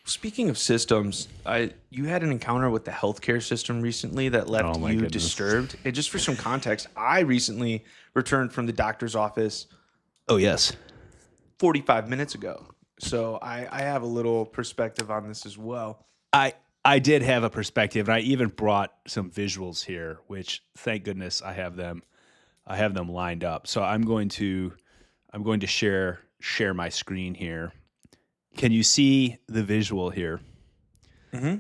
Speaking of systems, you had an encounter with the healthcare system recently that Oh left my you goodness. disturbed. And just for some context, I recently returned from the doctor's office Oh yes. 45 minutes ago. So I have a little perspective on this as well. I I did have a perspective, and I even brought some visuals here, which thank goodness I have them. I have them lined up. So I'm going to share my screen here. Can you see the visual here? Hmm.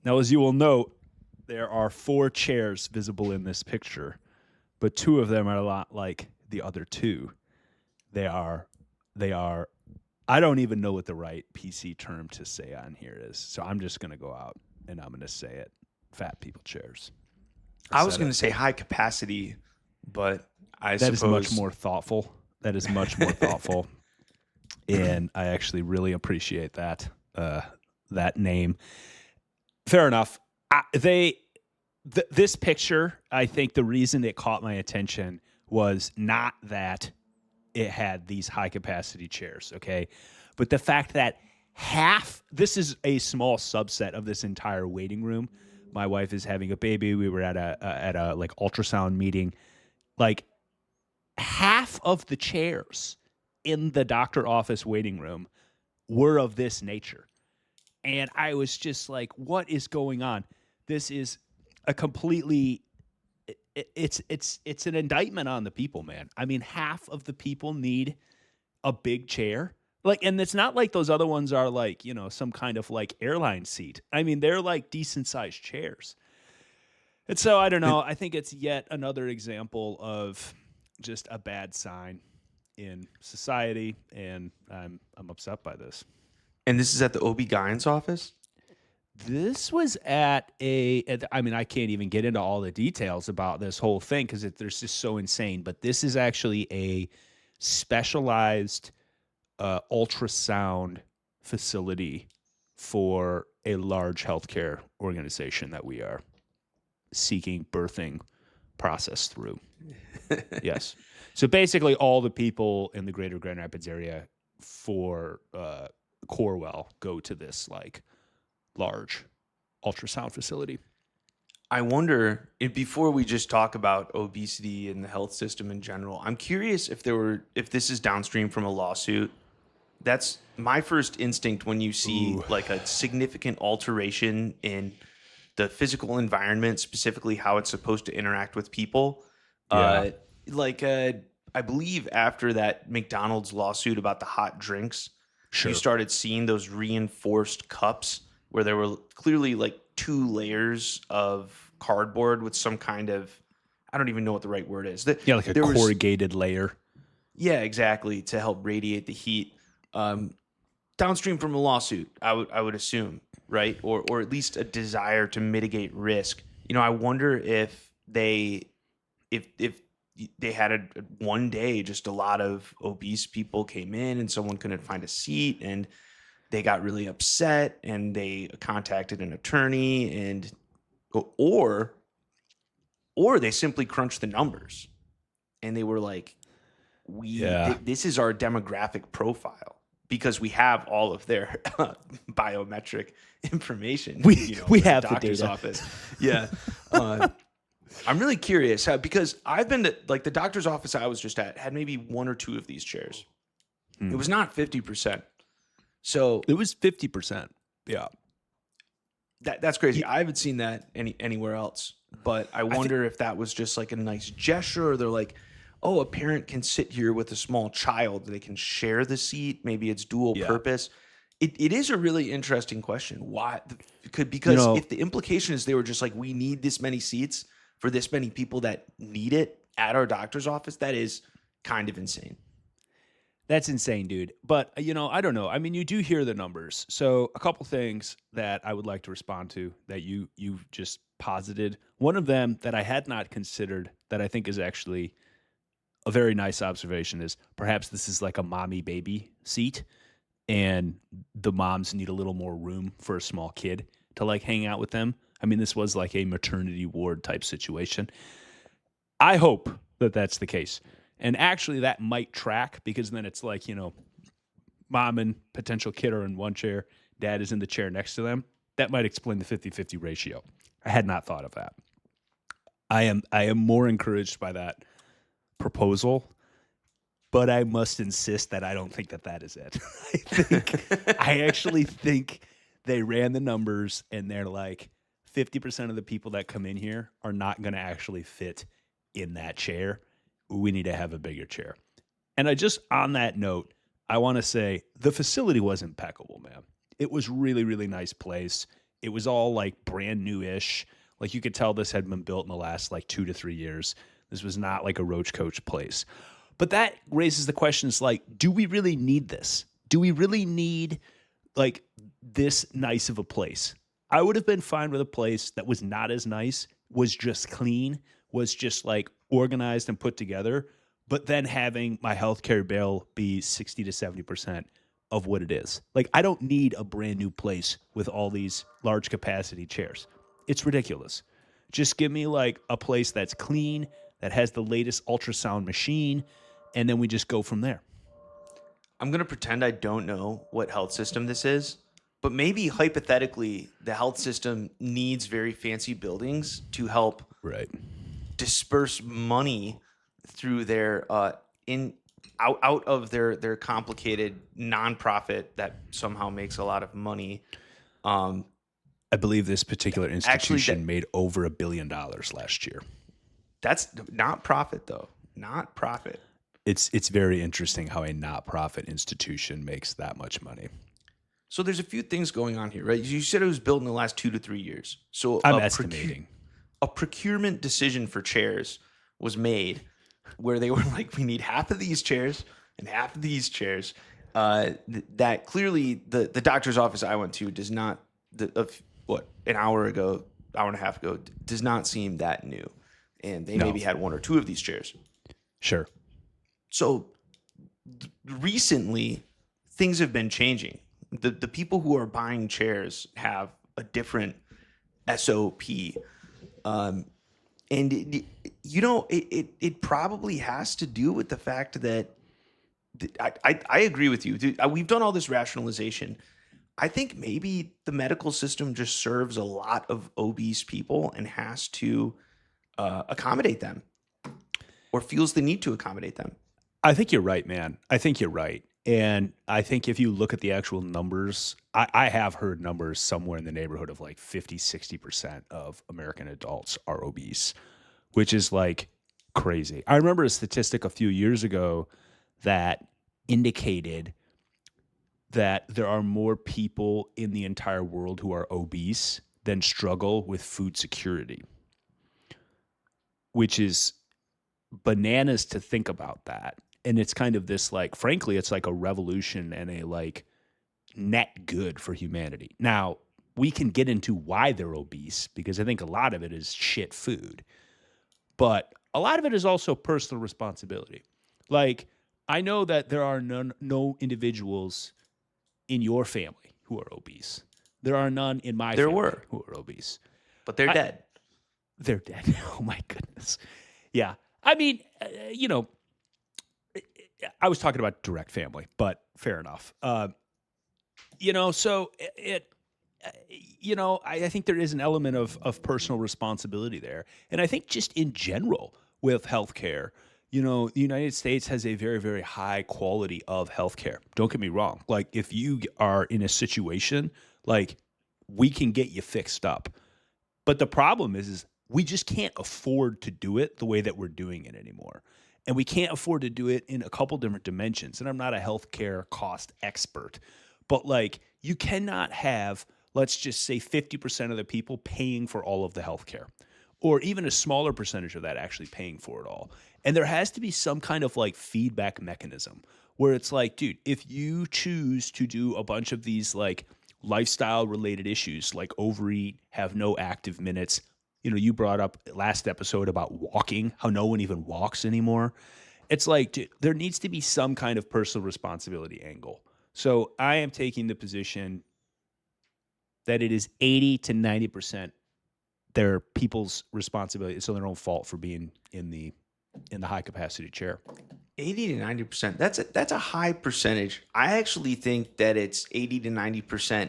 Now, as you will note, there are four chairs visible in this picture, but two of them are a lot like the other two. They are they are I don't even know what the right PC term to say on here is. So I'm just going to go out and I'm going to say it. Fat people chairs. I I was said going it. to say high capacity, but I That is much suppose more thoughtful. That is much more thoughtful. And I actually really appreciate that name. Fair enough. This picture, I think the reason it caught my attention was not that it had these high capacity chairs, okay? But the fact that this is a small subset of this entire waiting room. My wife is having a baby. We were at a like ultrasound meeting. Like half of the chairs in the doctor office waiting room were of this nature. And I was just like, what is going on? This is a completely it's an indictment on the people, man. I mean, half of the people need a big chair. Like, and it's not like those other ones are like, some kind of like airline seat. I mean, they're like decent sized chairs. And so I don't know. I think it's yet another example of just a bad sign in society, and I'm upset by this. and this is at the OB-GYN's office. This was I mean, I can't even get into all the details about this whole thing because there's just so insane. But this is actually a specialized ultrasound facility for a large healthcare organization that we are seeking birthing process through. Yes. So basically, all the people in the greater Grand Rapids area for Corewell go to this like large ultrasound facility. I wonder if before we just talk about obesity and the health system in general, I'm curious if this is downstream from a lawsuit. That's my first instinct when you see Ooh. like a significant alteration in the physical environment, specifically how it's supposed to interact with people. Yeah. Uh, like I believe after that McDonald's lawsuit about the hot drinks, you Sure. started seeing those reinforced cups where there were clearly like two layers of cardboard with some kind of, I don't even know what the right word is. Yeah, like a There was, corrugated layer. yeah, exactly, to help radiate the heat. Um, Downstream from a lawsuit, I would assume, right? Or at least a desire to mitigate risk. I wonder if they had one day just a lot of obese people came in and someone couldn't find a seat and they got really upset and they contacted an attorney and or or they simply crunched the numbers and they were like, Yeah. this is our demographic profile because we have all of their biometric information, We in the have the doctor's data. office. Yeah. I'm really curious because I've been to like the doctor's office I was just at had maybe one or two of these chairs. It was not 50%. So It was 50%. Yeah. that's crazy. I haven't seen that anywhere else. But I wonder if that was just like a nice gesture, or they're like, oh, a parent can sit here with a small child. They can share the seat. Maybe it's dual Yeah. purpose. It is a really interesting question. Why? Because You know, if the implication is they were just like, we need this many seats for this many people that need it at our doctor's office, that is kind of insane. that's insane, dude. But I don't know. I mean, you do hear the numbers. So a couple things that I would like to respond to that you just posited. One of them that I had not considered that I think is actually a very nice observation is perhaps this is like a mommy baby seat and the moms need a little more room for a small kid to like hang out with them. I mean, this was like a maternity ward type situation. I hope that that's the case. And actually, that might track because then it's like, mom and potential kid are in one chair, dad is in the chair next to them, that might explain the 50-50 ratio. I had not thought of that. I am more encouraged by that proposal, but I must insist that I don't think that that is it. I actually think they ran the numbers and they're like 50% of the people that come in here are not going to actually fit in that chair. We need to have a bigger chair. And on that note, I want to say the facility was impeccable, man. It was really, really nice place. It was all like brand new-ish. Like you could tell this had been built in the last like 2 to 3 years. This was not like a Roach Coach place. But that raises the questions like, do we really need this? Do we really need like this nice of a place? I would have been fine with a place that was not as nice, was just clean, was just like organized and put together, but then having my healthcare bill be 60 to 70% of what it is. Like, I don't need a brand new place with all these large capacity chairs. It's ridiculous. Just give me like a place that's clean, that has the latest ultrasound machine, and then we just go from there. I'm going to pretend I don't know what health system this is, but maybe hypothetically, the health system needs very fancy buildings to help Right. disperse money through their in out of their complicated nonprofit that somehow makes a lot of money. I believe this particular Actually, institution made over $1 billion last year. that's not profit though. Not profit. It's very interesting how a not-profit institution makes that much money. So there's a few things going on here, right? You said it was built in the last 2 to 3 years. So I'm estimating. A procurement decision for chairs was made where they were like, we need half of these chairs and half of these chairs. That clearly the doctor's office I went to does not, an hour and a half ago, does not seem that new. And they maybe had 1 or 2 of these chairs. Sure. So recently, things have been changing. The people who are buying chairs have a different SOP. And it probably has to do with the fact that I agree with you. We've done all this rationalization. I think maybe the medical system just serves a lot of obese people and has to accommodate them, or feels the need to accommodate them. I think you're right, man. I think you're right. And I think if you look at the actual numbers, I have heard numbers somewhere in the neighborhood of like 50, 60% of American adults are obese, which is like crazy. I remember a statistic a few years ago that indicated that there are more people in the entire world who are obese than struggle with food security, which is bananas to think about that. And it's kind of this like, frankly, it's like a revolution and a like net good for humanity. Now, we can get into why they're obese because I think a lot of it is shit food, but a lot of it is also personal responsibility. Like, I know that there are no individuals in your family who are obese. There are none in my family who are obese. But they're dead. They're dead. Oh, my goodness. Yeah. I mean, I was talking about direct family, but fair enough. So I think there is an element of personal responsibility there. And I think just in general with healthcare, the United States has a very, very high quality of healthcare. Don't get me wrong. Like, if you are in a situation, like, we can get you fixed up. But the problem is we just can't afford to do it the way that we're doing it anymore. And we can't afford to do it in a couple different dimensions. And I'm not a healthcare cost expert, but like, you cannot have, let's just say 50% of the people paying for all of the healthcare, or even a smaller percentage of that actually paying for it all. And there has to be some kind of like feedback mechanism where it's like, dude, if you choose to do a bunch of these like lifestyle related issues, like overeat, have no active minutes, you brought up last episode about walking, how no one even walks anymore. It's like, dude, there needs to be some kind of personal responsibility angle. So I am taking the position that it is 80 to 90% their people's responsibility. It's on their own fault for being in the in the high capacity chair. 80 to 90%. That's a high percentage. I actually think that it's 80 to 90%.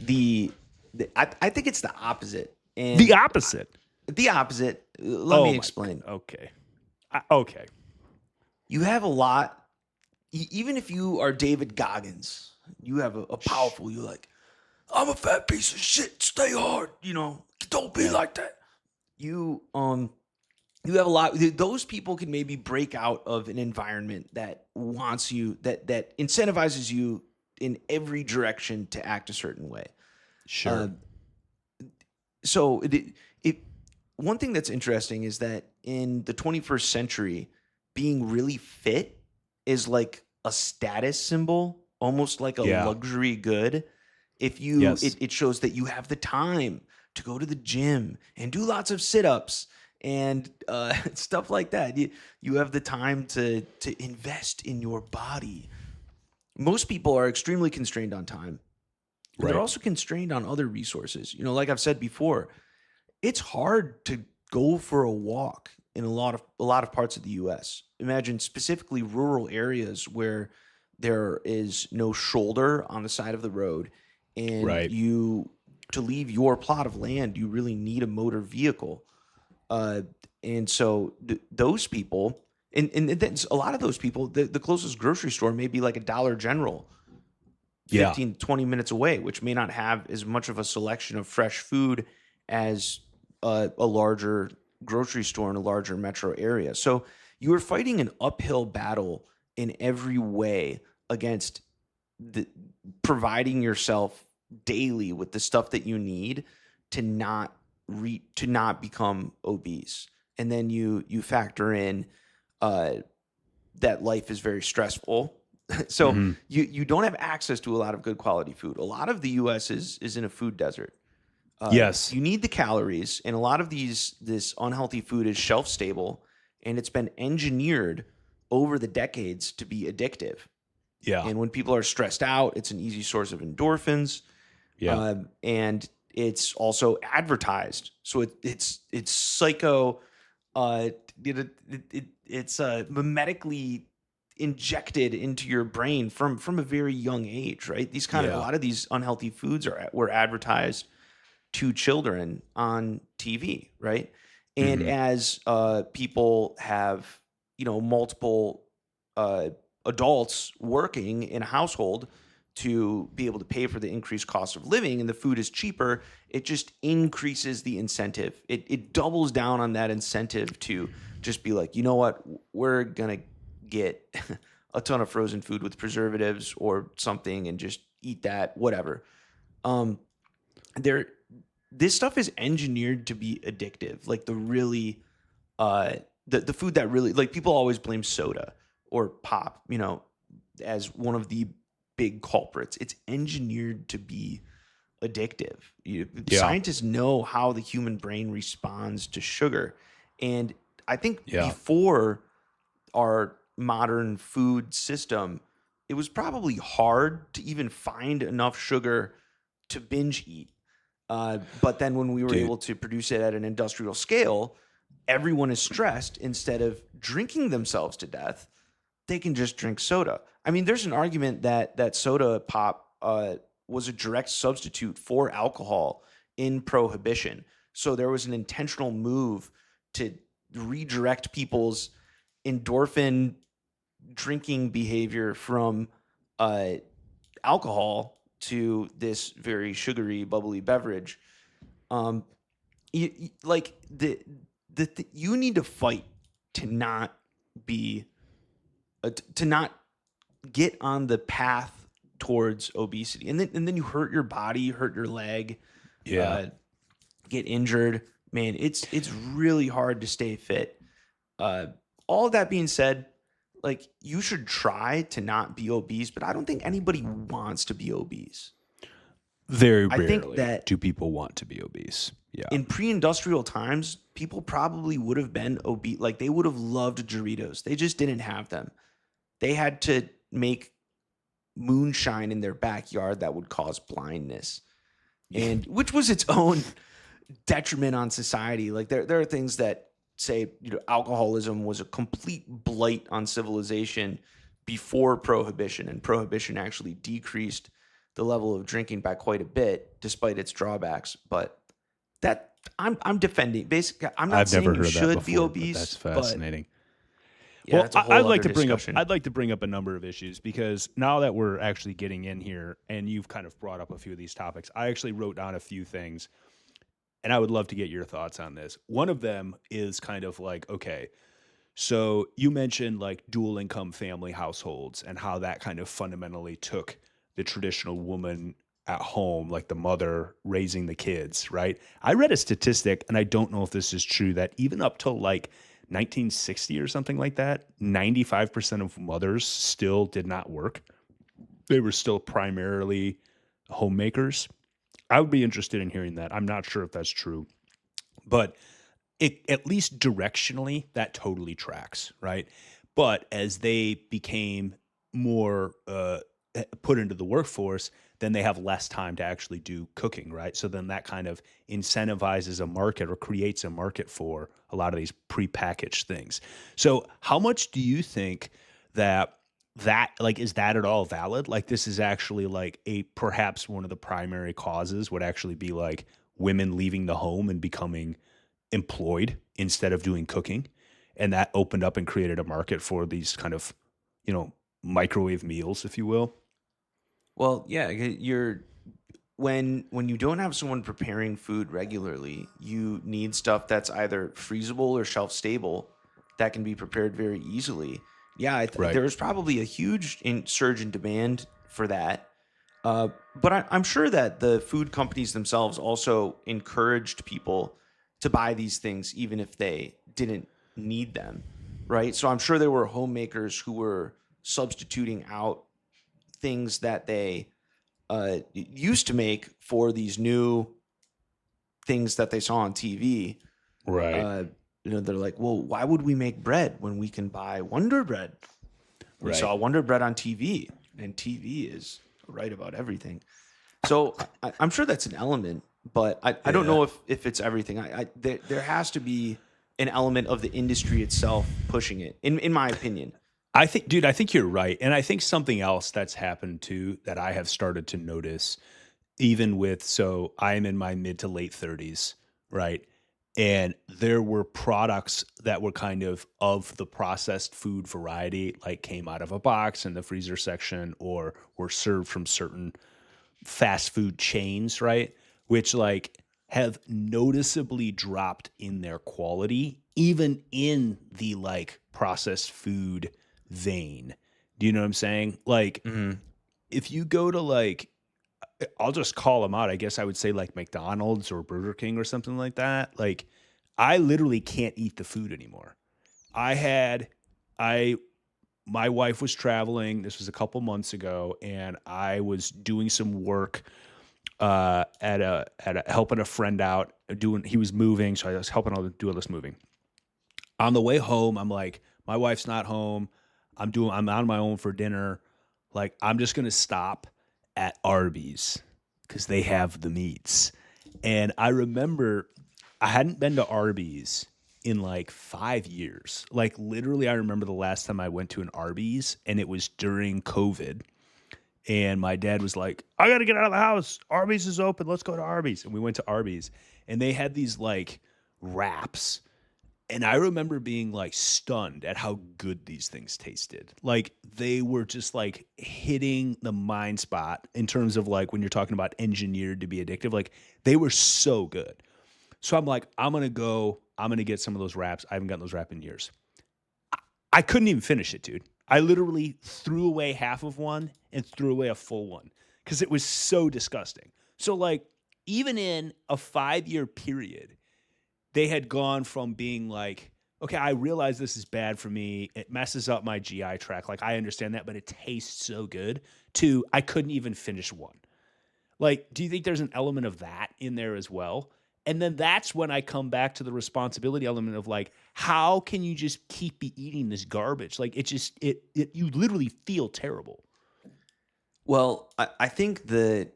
I think it's the opposite. The And opposite. the opposite, let Oh me my. explain. Okay. Okay. You have a lot, even if you are David Goggins, you have a powerful, you're like, I'm a fat piece of shit, stay hard, don't be Yeah. like that. You have a lot. Those people can maybe break out of an environment that wants you, that incentivizes you in every direction to act a certain way. Sure. Uh, so it one thing that's interesting is that in the 21st century, being really fit is like a status symbol, almost like a Yeah. luxury good. If you, Yes. it shows that you have the time to go to the gym and do lots of sit-ups and stuff like that. You have the time to invest in your body. Most people are extremely constrained on time, and they're Right. also constrained on other resources. Like I've said before, it's hard to go for a walk in a lot of parts of the US. Imagine specifically rural areas where there is no shoulder on the side of the road, and Right. you to leave your plot of land, you really need a motor vehicle. Uh, and so those people, and then a lot of those people, the closest grocery store may be like a Dollar General, Yeah. 15 to 20 minutes away, which may not have as much of a selection of fresh food as a larger grocery store in a larger metro area. So you are fighting an uphill battle in every way against the providing yourself daily with the stuff that you need to not become obese. And then you factor in uh, that life is very stressful. So Hmm. you don't have access to a lot of good quality food. A lot of the US is in a food desert. Yes. You need the calories, and a lot of this unhealthy food is shelf stable, and it's been engineered over the decades to be addictive. Yeah. And when people are stressed out, it's an easy source of endorphins, Yeah. and it's also advertised. So it's psycho. Uh, it's memetically injected into your brain from a very young age, right? A Yeah. lot of these unhealthy foods were advertised to children on TV, right? And Hmm. as people have, multiple uh, adults working in a household to be able to pay for the increased cost of living and the food is cheaper, it just increases the incentive. It doubles down on that incentive to just be like, you know what, we're going to get a ton of frozen food with preservatives or something and just eat that, whatever. Um, there This stuff is engineered to be addictive. Like uh the food that really, like, people always blame soda or pop, as one of the big culprits. It's engineered to be addictive. Yeah. Scientists know how the human brain responds to sugar. And I think Yeah. before our modern food system, it was probably hard to even find enough sugar to binge eat. But then when we were Dude. able to produce it at an industrial scale, everyone is stressed. Instead of drinking themselves to death, they can just drink soda. I mean, there's an argument that soda pop was a direct substitute for alcohol in prohibition. So there was an intentional move to redirect people's endorphin drinking behavior from uh, alcohol to this very sugary, bubbly beverage. Um, like you need to fight to not be to not get on the path towards obesity, and then you hurt your body, hurt your leg, Yeah. uh, get injured. Man, it's really hard to stay fit. Uh, all of that being said, like, you should try to not be obese, but I don't think anybody wants to be obese. Very I think rarely that do people want to be obese. Yeah. in pre-industrial times, people probably would have been obese. Like, they would have loved Doritos. They just didn't have them. They had to make moonshine in their backyard that would cause blindness, and which was its own detriment on society. Like, there are things that say, alcoholism was a complete blight on civilization before prohibition, and prohibition actually decreased the level of drinking by quite a bit despite its drawbacks. But that I'm defending. Basically, I'm not I've never saying you heard that should be before, but that's obese, but fascinating. yeah, Well, that's a whole other discussion. I'd like to bring up a number of issues because now that we're actually getting in here and you've kind of brought up a few of these topics, I actually wrote down a few things and I would love to get your thoughts on this. One of them is kind of like, okay, so you mentioned like dual income family households and how that kind of fundamentally took the traditional woman at home, like the mother raising the kids, right? I read a statistic, and I don't know if this is true, that even up till like 1960 or something like that, 95% of mothers still did not work. They were still primarily homemakers. I would be interested in hearing that. I'm not sure if that's true, but at least directionally, that totally tracks, right? But as they became more put into the workforce, then they have less time to actually do cooking, right? So then that kind of incentivizes a market or creates a market for a lot of these prepackaged things. So how much do you think that like is that at all valid? Like this is actually like a perhaps one of the primary causes would actually be like women leaving the home and becoming employed instead of doing cooking, and that opened up and created a market for these kind of, you know, microwave meals, if you will. Well, yeah, you're when you don't have someone preparing food regularly, you need stuff that's either freezable or shelf stable that can be prepared very easily. Yeah, Right. there's probably a huge surge in demand for that. But I'm sure that the food companies themselves also encouraged people to buy these things even if they didn't need them, right? So I'm sure there were homemakers who were substituting out things that they used to make for these new things that they saw on TV. Right. Uh, they're like, well, why would we make bread when we can buy Wonder Bread? We Right. saw Wonder Bread on TV, and TV is right about everything. So I'm sure that's an element, but I don't Yeah. know if it's everything. There has to be an element of the industry itself pushing it, in my opinion. I think, dude, I think you're right. And I think something else that's happened too that I have started to notice, even with, so I'm in my mid to late 30s, right? And there were products that were kind of the processed food variety, like came out of a box in the freezer section or were served from certain fast food chains, right? Which like have noticeably dropped in their quality, even in the like processed food vein. Do you know what I'm saying? Like, Hmm. if you go to like, I'll just call them out. I guess I would say like McDonald's or Burger King or something like that. Like, I literally can't eat the food anymore. I had, I my wife was traveling. This was a couple months ago, and I was doing some work at a helping a friend out. Doing he was moving, so I was helping him do all this moving. On the way home, I'm like, my wife's not home. I'm on my own for dinner. Like, I'm just gonna stop at Arby's because they have the meats. And I remember I hadn't been to Arby's in like 5 years. Like literally, I remember the last time I went to an Arby's, and it was during COVID. And my dad was like, I got to get out of the house. Arby's is open. Let's go to Arby's. And we went to Arby's, and they had these like wraps. And I remember being like stunned at how good these things tasted. Like they were just like hitting the mind spot in terms of like when you're talking about engineered to be addictive. Like they were so good. So I'm like, I'm going to get some of those wraps. I haven't gotten those wraps in years. I couldn't even finish it, dude. I literally threw away half of one and threw away a full one because it was so disgusting. So, like, even in a 5 year period, they had gone from being like, okay, I realize this is bad for me. It messes up my GI tract. Like, I understand that, but it tastes so good, to I couldn't even finish one. Like, do you think there's an element of that in there as well? And then that's when I come back to the responsibility element of like, how can you just keep eating this garbage? Like, it you literally feel terrible. Well, I think the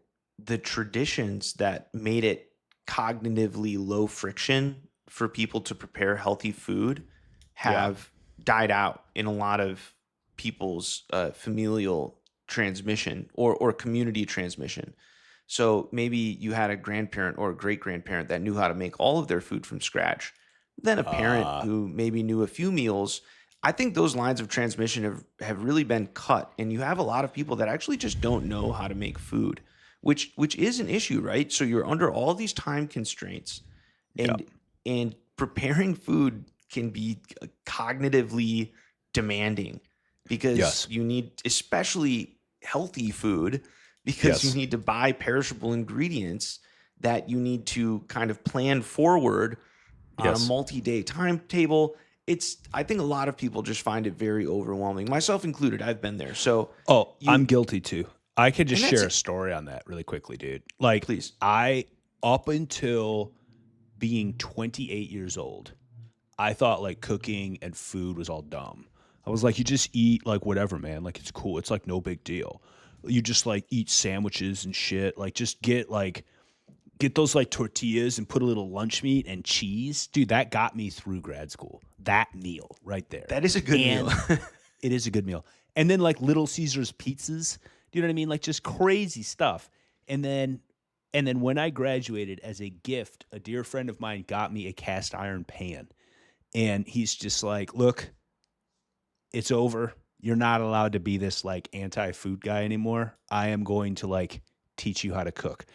traditions that made it cognitively low friction for people to prepare healthy food Yeah. have died out in a lot of people's familial transmission or community transmission. So maybe you had a grandparent or a great grandparent that knew how to make all of their food from scratch, then a parent Uh, who maybe knew a few meals. I think those lines of transmission have really been cut, and you have a lot of people that actually just don't know how to make food, which is an issue, right? So you're under all these time constraints, yeah. and preparing food can be cognitively demanding because Yes. you need, especially healthy food, because you Yes. need to buy perishable ingredients that you need to kind of plan forward on a Yes. multi-day timetable. I think a lot of people just find it very overwhelming, myself included. I've been there. So Oh, I'm you, guilty too. I could just and that's share a it. story on that really quickly, dude. Like, Please. up until being 28 years old, I thought like cooking and food was all dumb. I was like, you just eat like whatever, man. Like, it's cool. It's like no big deal. You just like eat sandwiches and shit. Like, just get those like tortillas and put a little lunch meat and cheese. Dude, that got me through grad school. That meal right there. That is a good meal. And it is a good meal. And then like Little Caesars pizzas. Do you know what I mean? Like just crazy stuff. And then when I graduated, as a gift, a dear friend of mine got me a cast iron pan. And he's just like, "Look, it's over. You're not allowed to be this like anti-food guy anymore. I am going to like teach you how to cook."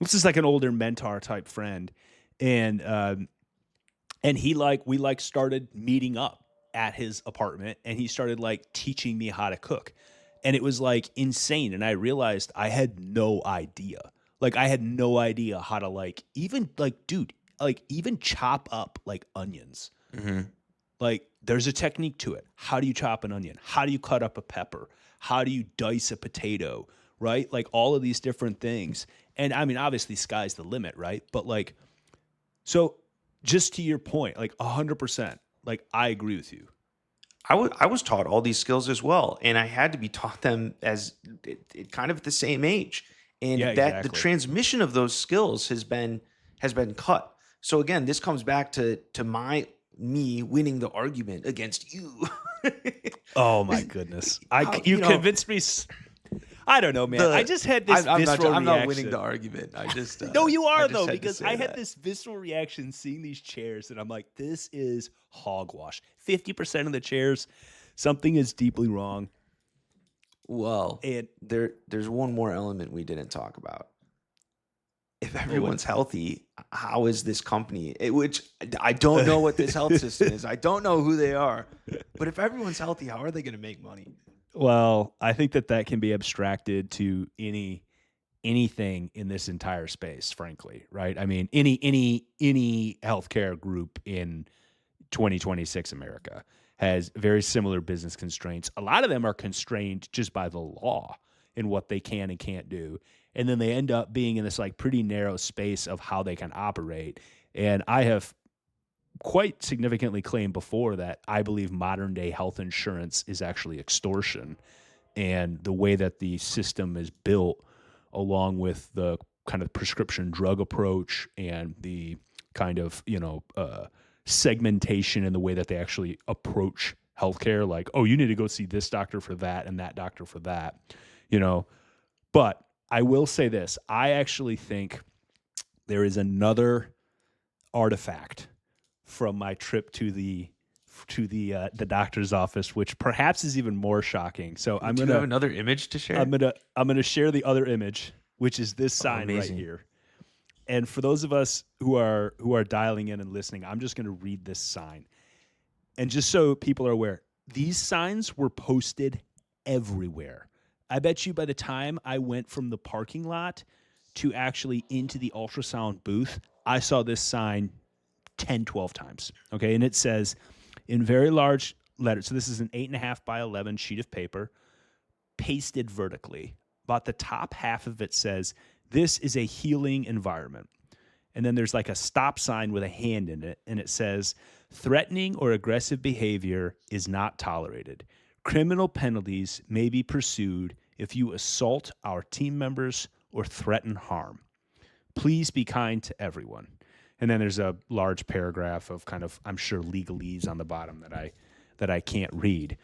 This is like an older mentor type friend. And he like we like started meeting up at his apartment, and he started like teaching me how to cook. And it was like insane, and I realized I had no idea. Like I had no idea how to like even like dude, like even chop up like onions. Mhm. Like there's a technique to it. How do you chop an onion? How do you cut up a pepper? How do you dice a potato? Right? Like all of these different things. And I mean, obviously sky's the limit, right? But like, so just to your point, like 100%, like I agree with you. I was taught all these skills as well, and I had to be taught them as kind of at the same age, and Yeah, that the exactly. transmission of those skills has been cut. So again, this comes back to me winning the argument against you. Oh my Is- goodness. How, You convinced me. I don't know, man. I the just had this visceral I'm not winning the reaction. argument. I just No, you I are just though, had to because say I had that. this visceral reaction seeing these chairs, and I'm like, this is hogwash. 50% of the chairs, something is deeply wrong. Well, And there's one more element we didn't talk about. If well, what? everyone's healthy, how is this company? Which I don't know what this health system is. I don't know who they are. But if everyone's healthy, how are they going to make money? Well, I think that can be abstracted to anything in this entire space, frankly, right? I mean, any healthcare group in 2026 America has very similar business constraints. A lot of them are constrained just by the law in what they can and can't do. And then they end up being in this like pretty narrow space of how they can operate. And I have quite significantly claimed before that I believe modern day health insurance is actually extortion. And the way that the system is built, along with the kind of prescription drug approach and the kind of, segmentation in the way that they actually approach healthcare, like, oh, you need to go see this doctor for that and that doctor for that, you know. But I will say this, I actually think there is another artifact from my trip to the doctor's office, which perhaps is even more shocking. So Do you have another image to share? I'm gonna share the other image, which is this Oh, sign right amazing. here. And for those of us who are dialing in and listening, I'm just gonna read this sign. And just so people are aware, these signs were posted everywhere. I bet you by the time I went from the parking lot to actually into the ultrasound booth, I saw this sign 10, 12 times. Okay. And it says in very large letters, so this is an 8.5 by 11 sheet of paper, pasted vertically. About the top half of it says, "This is a healing environment." And then there's like a stop sign with a hand in it, and it says, "Threatening or aggressive behavior is not tolerated. Criminal penalties may be pursued if you assault our team members or threaten harm. Please be kind to everyone." And then there's a large paragraph of kind of, I'm sure, legalese on the bottom that I can't read.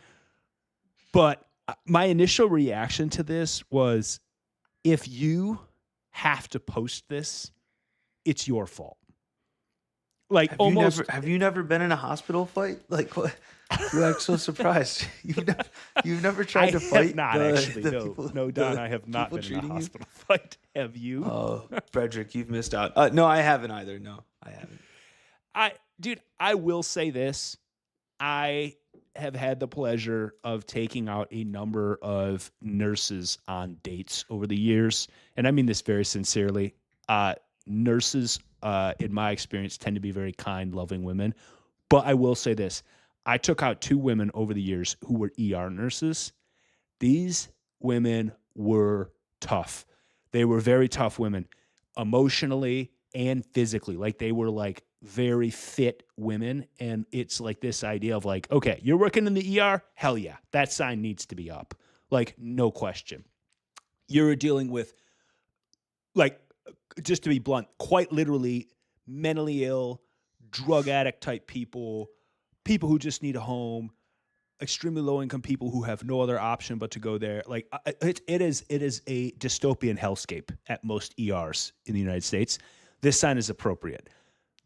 But my initial reaction to this was, if you have to post this, it's your fault. Like Have you never been in a hospital fight? Like what? You act so surprised. You've never tried to fight No, Don, I have not been in a hospital fight. Have you? Oh, Brederick, you've missed out. No, I haven't either. No, I haven't. Dude, I will say this. I have had the pleasure of taking out a number of nurses on dates over the years. And I mean this very sincerely. Nurses, in my experience, tend to be very kind, loving women. But I will say this. I took out 2 women over the years who were ER nurses. These women were tough. They were very tough women, emotionally and physically. Like, they were like very fit women. And it's like this idea of like, okay, you're working in the ER? Hell yeah. That sign needs to be up. Like, no question. You're dealing with, like, just to be blunt, quite literally mentally ill, drug addict type people who just need a home, extremely low income people who have no other option but to go there. Like, it is a dystopian hellscape at most ERs in the United States. This sign is appropriate.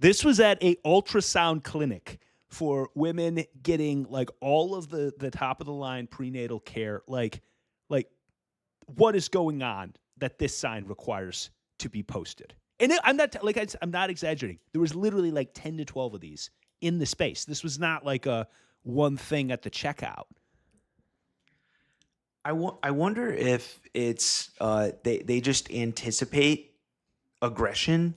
This was at a ultrasound clinic for women getting like all of the top of the line prenatal care. Like what is going on that this sign requires to be posted? And I'm not exaggerating. There was literally like 10 to 12 of these in the space. This was not like a one thing at the checkout. I wonder if it's they just anticipate aggression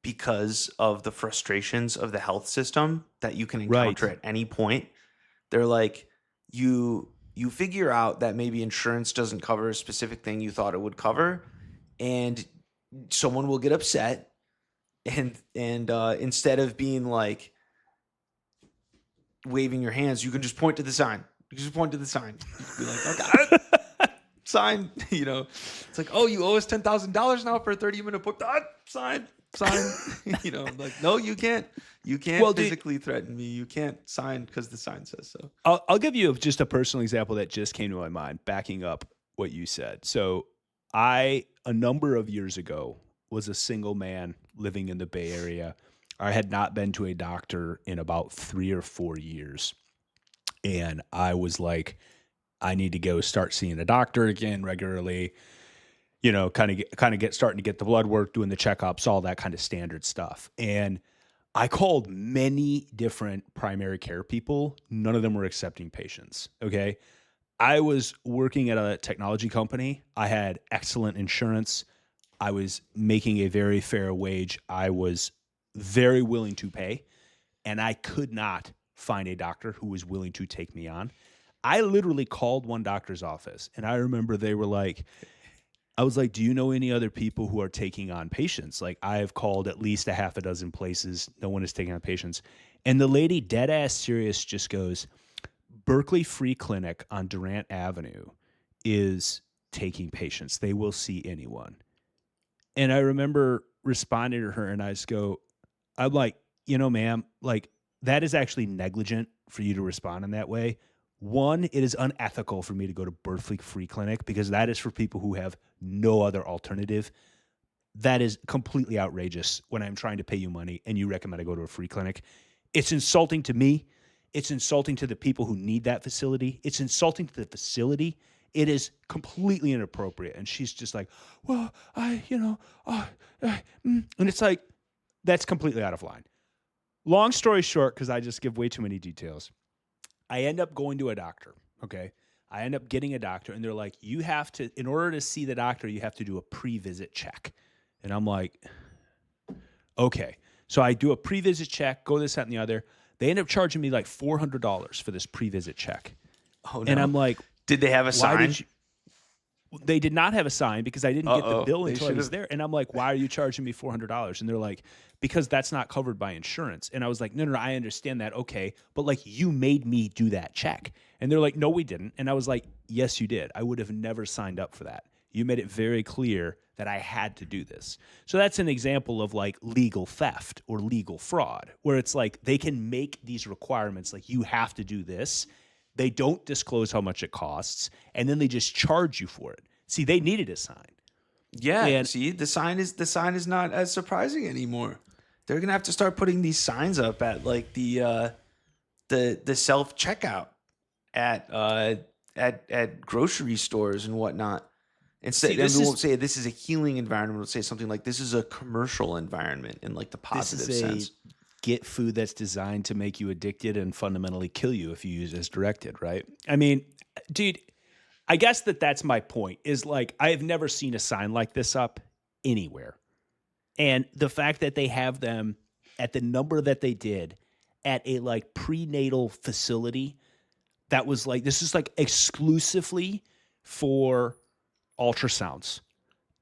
because of the frustrations of the health system that you can encounter at any point. They're like, you figure out that maybe insurance doesn't cover a specific thing you thought it would cover, and someone will get upset, and instead of being like waving your hands, you can just point to the sign. You can just point to the sign. You can be like, okay, sign. It's like, oh, you owe us $10,000 now for a 30-minute book. Sign. Like, no, you can't. You can't physically threaten me. You can't sign because the sign says so. I'll give you just a personal example that just came to my mind, backing up what you said. So a number of years ago, was a single man living in the Bay Area. I had not been to a doctor in about 3 or 4 years. And I was like, I need to go start seeing a doctor again regularly, kind of get starting to get the blood work, doing the checkups, all that kind of standard stuff. And I called many different primary care people. None of them were accepting patients. Okay. I was working at a technology company. I had excellent insurance. I was making a very fair wage. I was very willing to pay, and I could not find a doctor who was willing to take me on. I literally called one doctor's office, and I remember they were like, I was like, do you know any other people who are taking on patients? Like, I have called at least a half a dozen places. No one is taking on patients. And the lady, dead ass serious, just goes, Berkeley Free Clinic on Durant Avenue is taking patients. They will see anyone. And I remember responding to her, and I just go, I'm like, ma'am, like, that is actually negligent for you to respond in that way. One, it is unethical for me to go to Berkeley Free Clinic because that is for people who have no other alternative. That is completely outrageous when I'm trying to pay you money and you recommend I go to a free clinic. It's insulting to me. It's insulting to the people who need that facility. It's insulting to the facility. It is completely inappropriate. And she's just like, well, and it's like, that's completely out of line. Long story short, because I just give way too many details, I end up going to a doctor, okay? I end up getting a doctor, and they're like, you have to, in order to see the doctor, you have to do a pre-visit check. And I'm like, okay. So I do a pre-visit check, go this, that, and the other. They end up charging me like $400 for this pre-visit check. Oh, no. And I'm like, did they have a sign? They did not have a sign because I didn't get the bill until I was there. And I'm like, why are you charging me $400? And they're like, because that's not covered by insurance. And I was like, no, I understand that. Okay. But like, you made me do that check. And they're like, no, we didn't. And I was like, yes, you did. I would have never signed up for that. You made it very clear that I had to do this. So that's an example of like legal theft or legal fraud, where it's like they can make these requirements like you have to do this. They don't disclose how much it costs, and then they just charge you for it. See, they needed a sign. Yeah, And see, the sign is not as surprising anymore. They're gonna have to start putting these signs up at like the self checkout at at grocery stores and whatnot. Instead, see, and we won't say this is a healing environment. We'll say something like this is a commercial environment in like the this positive is a sense. get food that's designed to make you addicted and fundamentally kill you if you use it as directed, right? I mean, dude, I guess that's my point is like I have never seen a sign like this up anywhere. And the fact that they have them at the number that they did at a like prenatal facility that was like this is like exclusively for ultrasounds.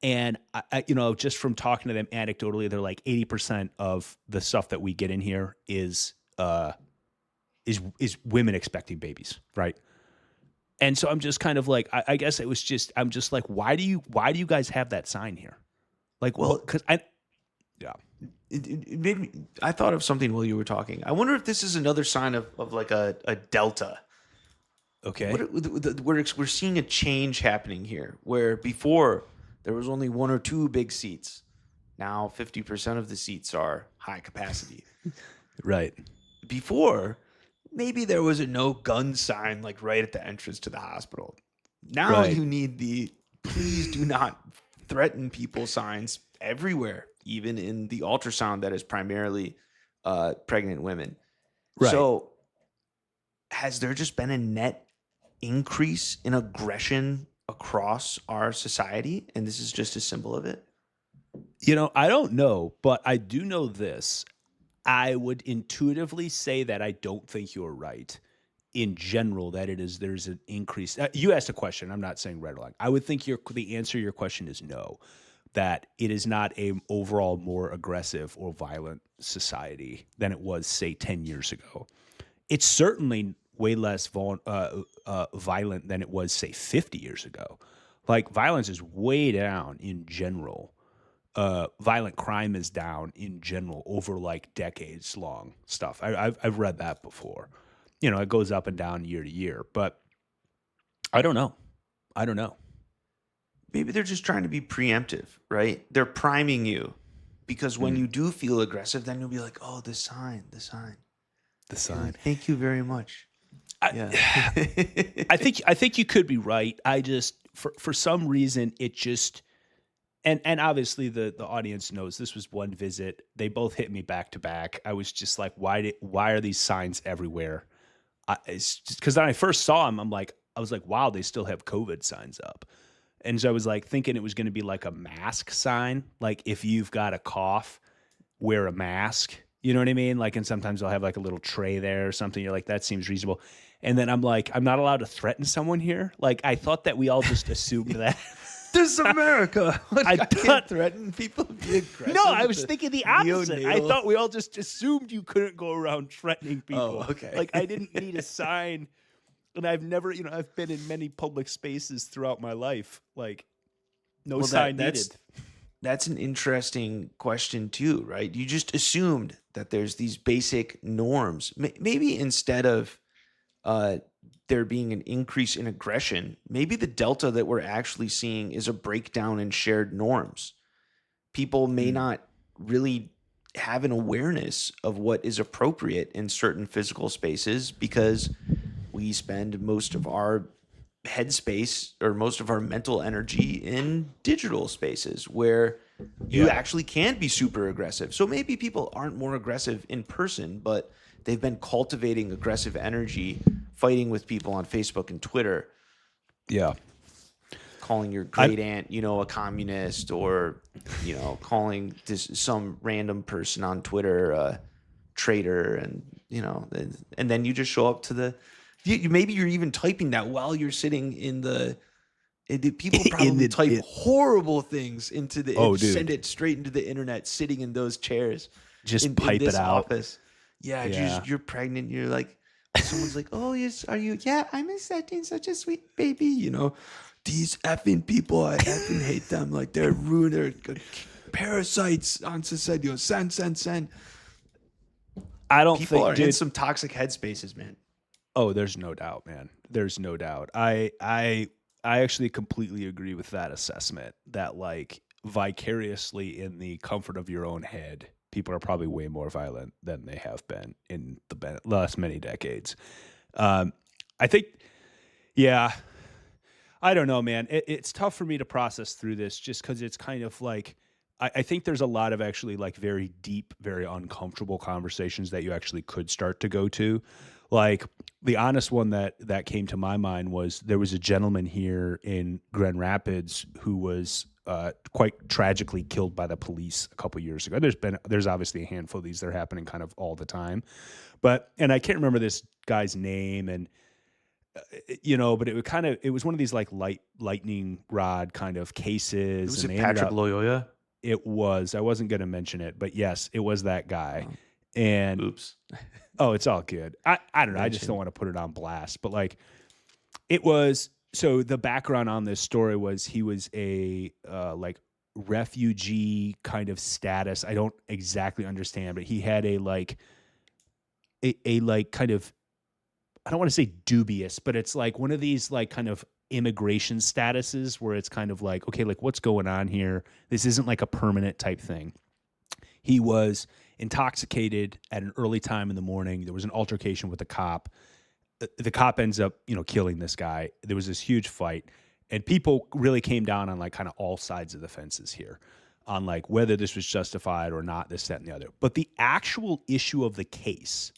And just from talking to them anecdotally, they're like 80% of the stuff that we get in here is women expecting babies, right? And so I'm just kind of like, I guess it was just, I'm just like, why do you guys have that sign here? Like, Well, because yeah, it made me, I thought of something while you were talking. I wonder if this is another sign of like a delta. okay, We're seeing a change happening here where before there was only one or two big seats. Now 50% of the seats are high capacity. right, Before, maybe there was a no gun sign like right at the entrance to the hospital. Now right, you need the please do not threaten people signs everywhere, even in the ultrasound that is primarily pregnant women. right. So has there just been a net increase in aggression across our society? And this is just a symbol of it? I don't know, but I do know this. I would intuitively say that I don't think you're right in general that there's an increase. You asked a question. I'm not saying right or wrong. I would think the answer to your question is no, that it is not a overall more aggressive or violent society than it was, say, 10 years ago. It's certainly way less violent than it was, say, 50 years ago. Like violence is way down in general. Violent crime is down in general over like decades long stuff. I've read that before. It goes up and down year to year, but I don't know. I don't know. Maybe they're just trying to be preemptive, right? They're priming you because when you do feel aggressive, then you'll be like, oh, the sign, the sign. The You're sign. like, thank you very much. Yeah. I think you could be right. I just for some reason it just and obviously the audience knows this was one visit. They both hit me back to back. I was just like, why are these signs everywhere? It's just because when I first saw them, I was like, wow, they still have COVID signs up. And so I was like thinking it was going to be like a mask sign, like if you've got a cough, wear a mask. You know what I mean? Like, and sometimes they'll have like a little tray there or something. You're like, that seems reasonable. And then I'm like, I'm not allowed to threaten someone here. Like, I thought that we all just assumed that. This is America. I thought- can't threaten people to be aggressive. No, I was thinking the opposite. I neonatal- thought we all just assumed you couldn't go around threatening people. Oh, okay. Like, I didn't need a sign. And I've never, I've been in many public spaces throughout my life. Like, no Well, sign that's needed. that's an interesting question too, right? You just assumed that there's these basic norms. Maybe instead of there being an increase in aggression, maybe the delta that we're actually seeing is a breakdown in shared norms. People may not really have an awareness of what is appropriate in certain physical spaces because we spend most of our headspace or most of our mental energy in digital spaces where you actually can be super aggressive. So maybe people aren't more aggressive in person, but they've been cultivating aggressive energy, fighting with people on Facebook and Twitter, Yeah. calling your great aunt, a communist, or, calling some random person on Twitter a traitor, and then you just show up to maybe you're even typing that while you're sitting in the. People probably type horrible things into the. Send it straight into the internet, sitting in those chairs. Just pipe this it out. Office. Yeah, Yeah. You're pregnant. You're like, someone's like, oh yes, are you? Yeah, I'm expecting such a sweet baby. these effing people, I effing hate them. Like they're ruined, they're parasites on society. Send. I don't People think, are in dude. some toxic headspaces, man. Oh, there's no doubt, man. There's no doubt. I actually completely agree with that assessment that like vicariously in the comfort of your own head, people are probably way more violent than they have been in the last many decades. I think, yeah, I don't know, man. It's tough for me to process through this just because it's kind of like I think there's a lot of actually like very deep, very uncomfortable conversations that you actually could start to go to. Like the honest one that came to my mind was there was a gentleman here in Grand Rapids who was quite tragically killed by the police a couple years ago. There's obviously a handful of these that are happening kind of all the time, and I can't remember this guy's name and but it was one of these like lightning rod kind of It cases, was and it they ended Patrick up. Loyola. It was. I wasn't going to mention it, but yes, it was that guy. And Oops. oh, it's all good. I don't know. I just don't Mention. want to put it on blast, but like it was. So the background on this story was he was a like refugee kind of status. I don't exactly understand, but he had a like a like kind of I don't want to say dubious, but it's like one of these like kind of immigration statuses where it's kind of like, okay, like what's going on here? This isn't like a permanent type thing. He was intoxicated at an early time in the morning. There was an altercation with a cop. The cop ends up, killing this guy. There was this huge fight, and people really came down on like kind of all sides of the fences here on like whether this was justified or not, this, that, and the other. But the actual issue of the case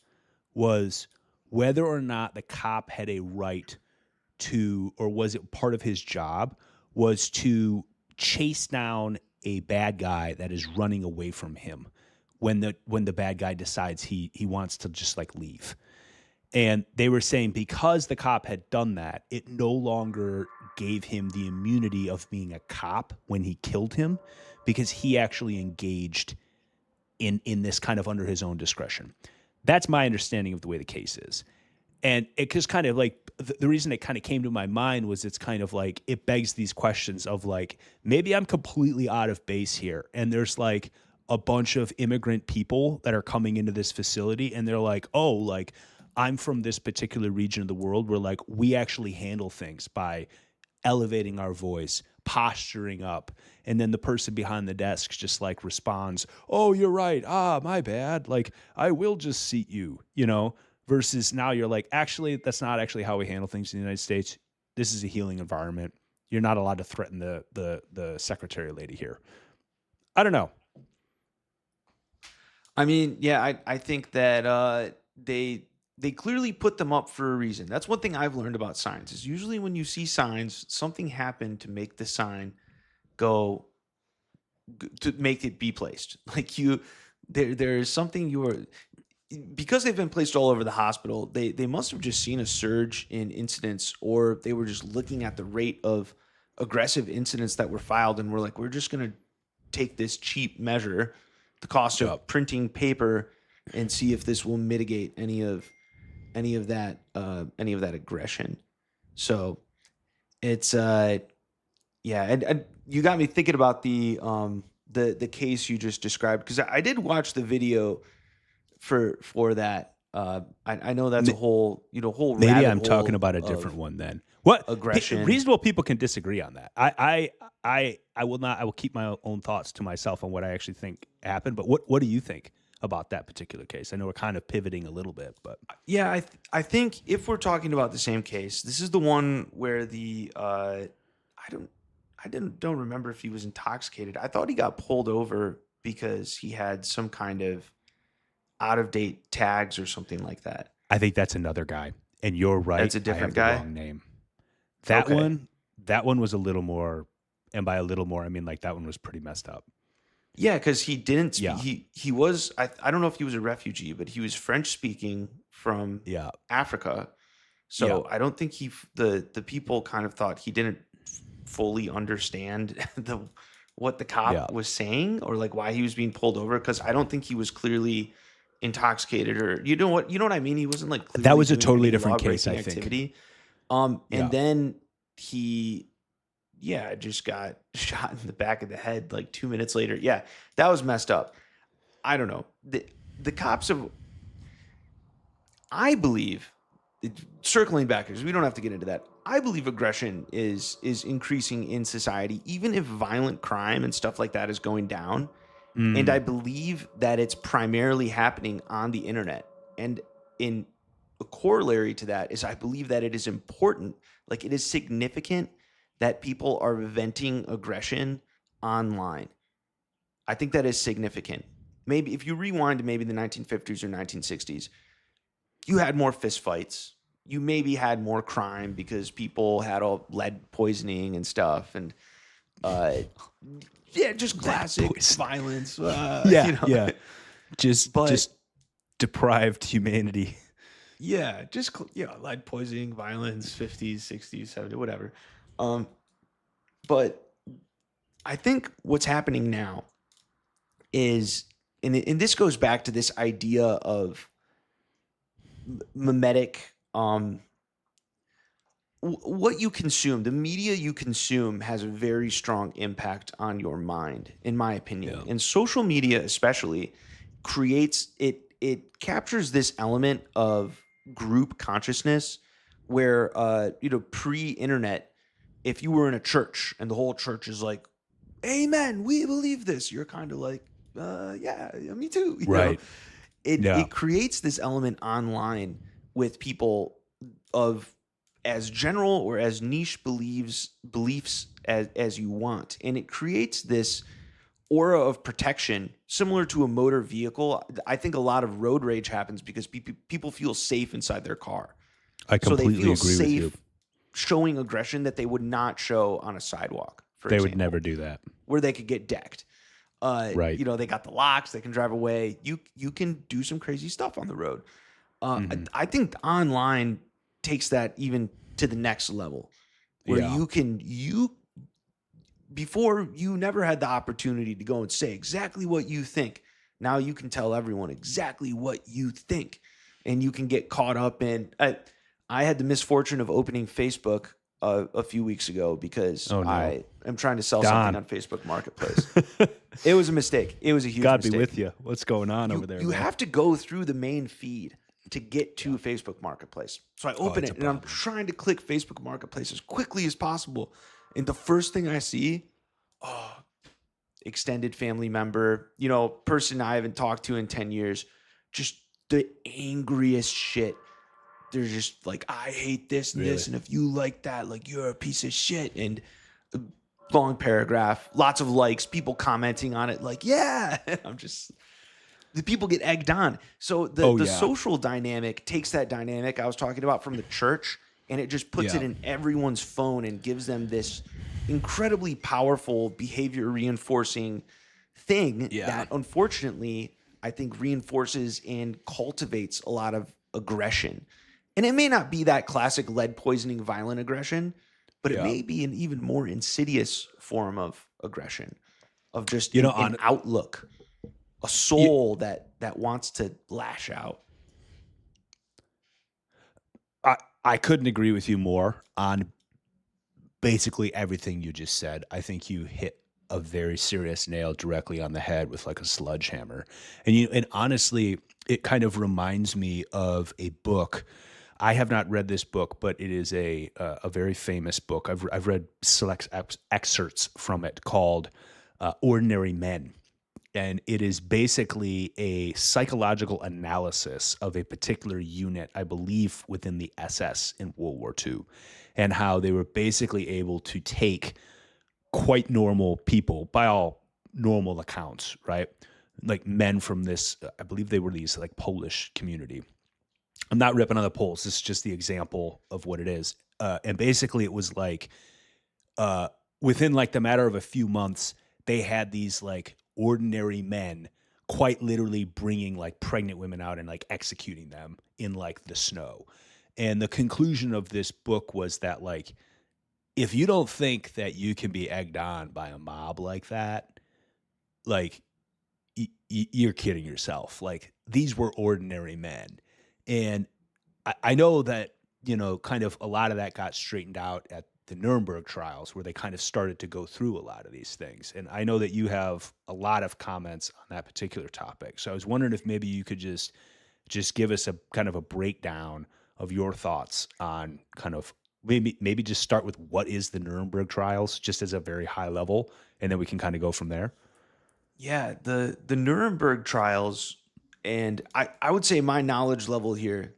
was whether or not the cop had a right to, or was it part of his job, was to chase down a bad guy that is running away from him when the bad guy decides he wants to just like leave. And they were saying because the cop had done that, it no longer gave him the immunity of being a cop when he killed him because he actually engaged in this kind of under his own discretion. That's my understanding of the way the case is. And it just kind of like the reason it kind of came to my mind was it's kind of like it begs these questions of like maybe I'm completely out of base here. And there's like a bunch of immigrant people that are coming into this facility and they're like, oh, like I'm from this particular region of the world where like we actually handle things by elevating our voice, posturing up. And then the person behind the desk just like responds, oh, you're right. Ah, my bad. Like I will just seat you. Versus now you're like, actually, that's not actually how we handle things in the United States. This is a healing environment. You're not allowed to threaten the secretary lady here. I don't know. I mean, yeah, I think that they clearly put them up for a reason. That's one thing I've learned about signs is usually when you see signs, something happened to make the sign go to make it be placed. Like there's something because they've been placed all over the hospital. They must have just seen a surge in incidents, or they were just looking at the rate of aggressive incidents that were filed, and we're like, we're just gonna take this cheap measure, the cost of Yep. printing paper, and see if this will mitigate any of that aggression. So it's yeah, and you got me thinking about the case you just described because I did watch the video for that. I know that's a whole Maybe rabbit I'm talking hole about a different of one then. What aggression. reasonable people can disagree on that. I will not. I will keep my own thoughts to myself on what I actually think happened. But what do you think about that particular case? I know we're kind of pivoting a little bit, but Yeah, I think if we're talking about the same case, this is the one where I don't remember if he was intoxicated. I thought he got pulled over because he had some kind of out of date tags or something like that. I think that's another guy. And you're right. That's a I different have the guy. wrong name. That Okay. one, that one was a little more, and by a little more, I mean like that one was pretty messed up. Yeah, because he didn't speak. Yeah, He was I don't know if he was a refugee, but he was French speaking from yeah, Africa. yeah, So I don't think the people kind of thought he didn't fully understand what the yeah. cop was saying or like why he was being pulled over because I don't think he was clearly intoxicated or you know what I mean. He wasn't like That clearly was a doing totally any different law case, breaking I think. activity. And Yeah, then he yeah, just got shot in the back of the head like 2 minutes later. Yeah, that was messed up. I don't know. The cops have, I believe, circling back, because we don't have to get into that. I believe aggression is increasing in society, even if violent crime and stuff like that is going down. And I Mm, believe that it's primarily happening on the internet. And in a corollary to that is I believe that it is important, like it is significant that people are venting aggression online. I think that is significant. Maybe if you rewind to maybe the 1950s or 1960s, you had more fistfights. You maybe had more crime because people had all lead poisoning and stuff. And uh, yeah, just lead classic poisoning. violence, Yeah, yeah. But Just deprived humanity. yeah, just lead poisoning, violence, 50s, 60s, 70s, whatever. Um, but I think what's happening now is, and this goes back to this idea of memetic, what you consume, the media you consume has a very strong impact on your mind, in my opinion. Yeah. And social media, especially, creates it captures this element of group consciousness where pre-internet, if you were in a church and the whole church is like, "Amen, we believe this," you're kind of like, yeah, me too." Right. Yeah. It creates this element online with people of as general or as niche beliefs as you want, and it creates this aura of protection similar to a motor vehicle. I think a lot of road rage happens because people feel safe inside their car, I so they completely feel agree with you. safe showing aggression that they would not show on a sidewalk, for They would example, never do that. where they could get decked. Right. They got the locks, they can drive away. You can do some crazy stuff on the road. Hmm. I think online takes that even to the next level, where Yeah. you before you never had the opportunity to go and say exactly what you think. Now you can tell everyone exactly what you think, and you can get caught up in. I had the misfortune of opening Facebook a few weeks ago because Oh no. I am trying to sell something Don. on Facebook Marketplace. It was a mistake. It was a huge God be mistake. with you. What's going on over you there, you man? have to go through the main feed to get Yeah. to Facebook Marketplace. So I Oh, open it's a it and I'm problem. trying to click Facebook Marketplace as quickly as possible. And the first thing I see, oh, extended family member, person I haven't talked to in 10 years, just the angriest shit. They're just like, I hate this and Really? this. And if you like that, like, you're a piece of shit. And a long paragraph, lots of likes, people commenting on it, like, yeah. I'm just, the people get egged on. So the Oh the yeah. social dynamic takes that dynamic I was talking about from the church, and it just puts Yeah. it in everyone's phone and gives them this incredibly powerful behavior reinforcing thing Yeah. that unfortunately I think reinforces and cultivates a lot of aggression. And it may not be that classic lead poisoning violent aggression, but it Yeah. may be an even more insidious form of aggression, of just You know, an on outlook, a you, soul that wants to lash out. I couldn't agree with you more on basically everything you just said. I think you hit a very serious nail directly on the head with like a sledgehammer. And honestly, it kind of reminds me of a book. I have not read this book, but it is a very famous book. I've read select excerpts from it called Ordinary Men, and it is basically a psychological analysis of a particular unit, I believe, within the SS in World War II, and how they were basically able to take quite normal people by all normal accounts, right? Like men from this, I believe they were these like Polish community. I'm not ripping on the Poles. This is just the example of what it is. And basically, it was like uh, within like the matter of a few months, they had these like ordinary men quite literally bringing like pregnant women out and like executing them in like the snow. And the conclusion of this book was that like if you don't think that you can be egged on by a mob like that, like you're kidding yourself. Like these were ordinary men, and I know that kind of a lot of that got straightened out at the Nuremberg trials, where they kind of started to go through a lot of these things. And I know that you have a lot of comments on that particular topic. So I was wondering if maybe you could just give us a kind of a breakdown of your thoughts on kind of maybe just start with what is the Nuremberg trials, just as a very high level, and then we can kind of go from there. Yeah, the Nuremberg trials, and I would say my knowledge level here,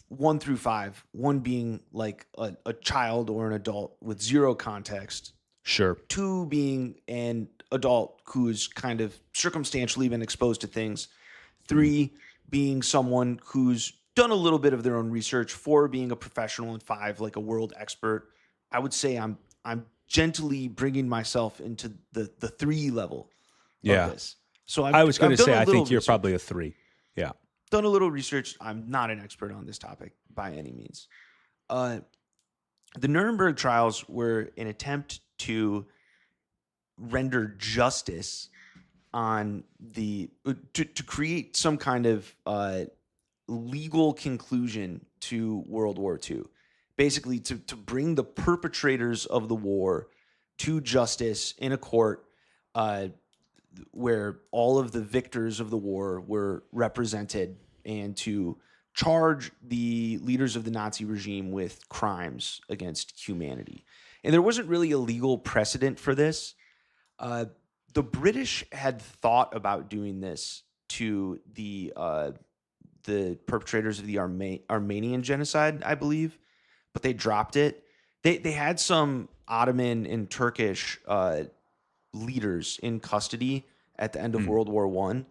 1 through 5, one being like a child or an adult with zero context, Sure. two being an adult who's kind of circumstantially been exposed to things, Mhm. three being someone who's done a little bit of their own research, four being a professional, and five like a world expert. I would say I'm gently bringing myself into the three level of Yeah. this. So I was going I've to done say, a I little think you're research. probably a 3. Yeah. Done a little research. I'm not an expert on this topic by any means. Uh, the Nuremberg trials were an attempt to render justice on to create some kind of legal conclusion to World War II. Basically, to bring the perpetrators of the war to justice in a court, uh, where all of the victors of the war were represented, and to charge the leaders of the Nazi regime with crimes against humanity. And there wasn't really a legal precedent for this. Uh, the British had thought about doing this to the perpetrators of the Armenian genocide, I believe, but they dropped it. They had some Ottoman and Turkish leaders in custody at the end of Hmm. World War I,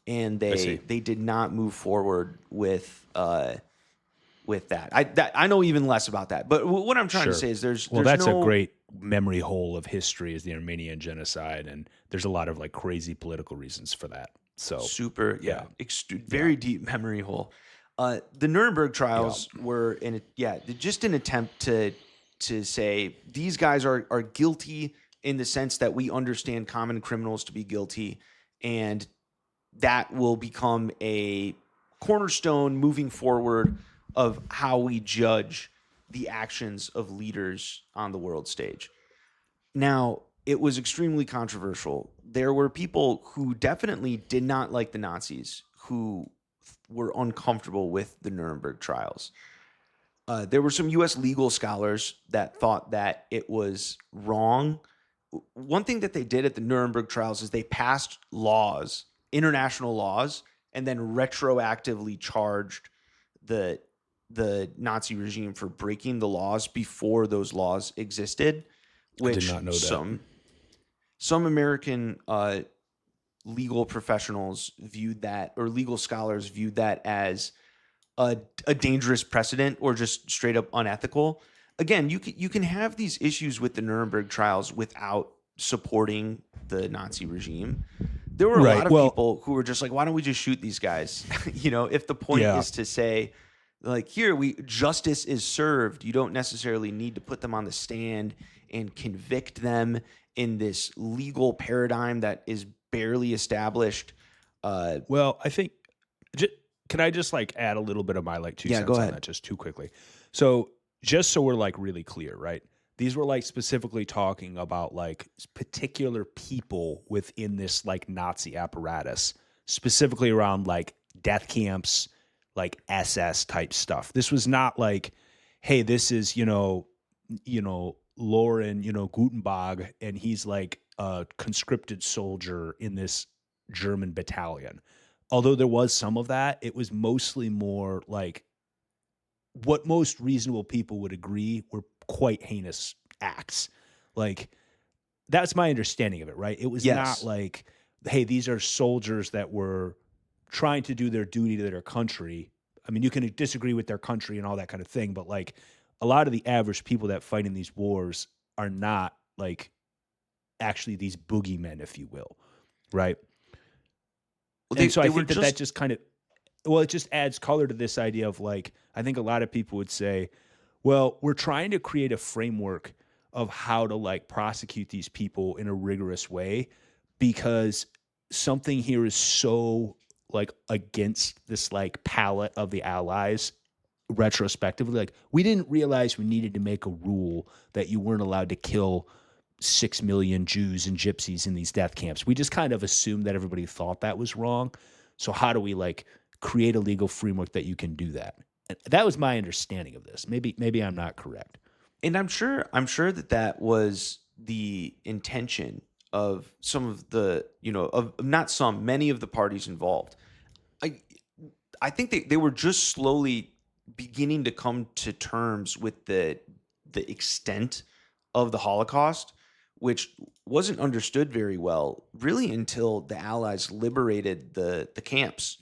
and I see. they did not move forward with that. I know even less about that. But what I'm trying to Sure. say is Well, there's that's a no great memory hole of history, is the Armenian genocide, and there's a lot of like crazy political reasons for that. So, super, yeah. yeah, Yeah. very deep memory hole. The Nuremberg Yeah. trials were just an attempt to say these guys are guilty in the sense that we understand common criminals to be guilty, and that will become a cornerstone moving forward of how we judge the actions of leaders on the world stage. Now, it was extremely controversial. There were people who definitely did not like the Nazis, who were uncomfortable with the Nuremberg trials. There were some U.S. legal scholars that thought that it was wrong. One thing that they did at the Nuremberg trials is they passed laws, international laws, and then retroactively charged the the Nazi regime for breaking the laws before those laws existed, I did which not know that. some American legal professionals viewed that, or legal scholars viewed that as a dangerous precedent or just straight up unethical. Again, you can have these issues with the Nuremberg trials without supporting the Nazi regime. There were a lot Right. of Well, people who were just like, why don't we just shoot these guys? If the point yeah. is to say, like, here, we justice is served, you don't necessarily need to put them on the stand and convict them in this legal paradigm that is barely established. Uh, Well, I think, j- can I just like add a little bit of my like two yeah, go cents on ahead. that just too quickly? So, just so we're like really clear, right? These were like specifically talking about like particular people within this like Nazi apparatus, specifically around like death camps, like SS type stuff. This was not like, hey, this is, Lauren, Gutenberg, and he's like a conscripted soldier in this German battalion. Although there was some of that, it was mostly more like what most reasonable people would agree were quite heinous acts. Like, that's my understanding of it, right? It was not Yes. like, hey, these are soldiers that were trying to do their duty to their country. I mean, you can disagree with their country and all that kind of thing, but like a lot of the average people that fight in these wars are not like actually these boogeymen, if you will, right? Well, And so they I were think that that just just kind of, well, it just adds color to this idea of like, I think a lot of people would say, well, we're trying to create a framework of how to like prosecute these people in a rigorous way because something here is so like against this like palette of the allies retrospectively, like, we didn't realize we needed to make a rule that you weren't allowed to kill 6 million Jews and gypsies in these death camps. We just kind of assumed that everybody thought that was wrong. So how do we like create a legal framework that you can do that? And that was my understanding of this. Maybe I'm not correct. And I'm sure that that was the intention of some of the, of not some, many of the parties involved. I I think they were just slowly beginning to come to terms with the extent of the Holocaust, which wasn't understood very well really until the Allies liberated the camps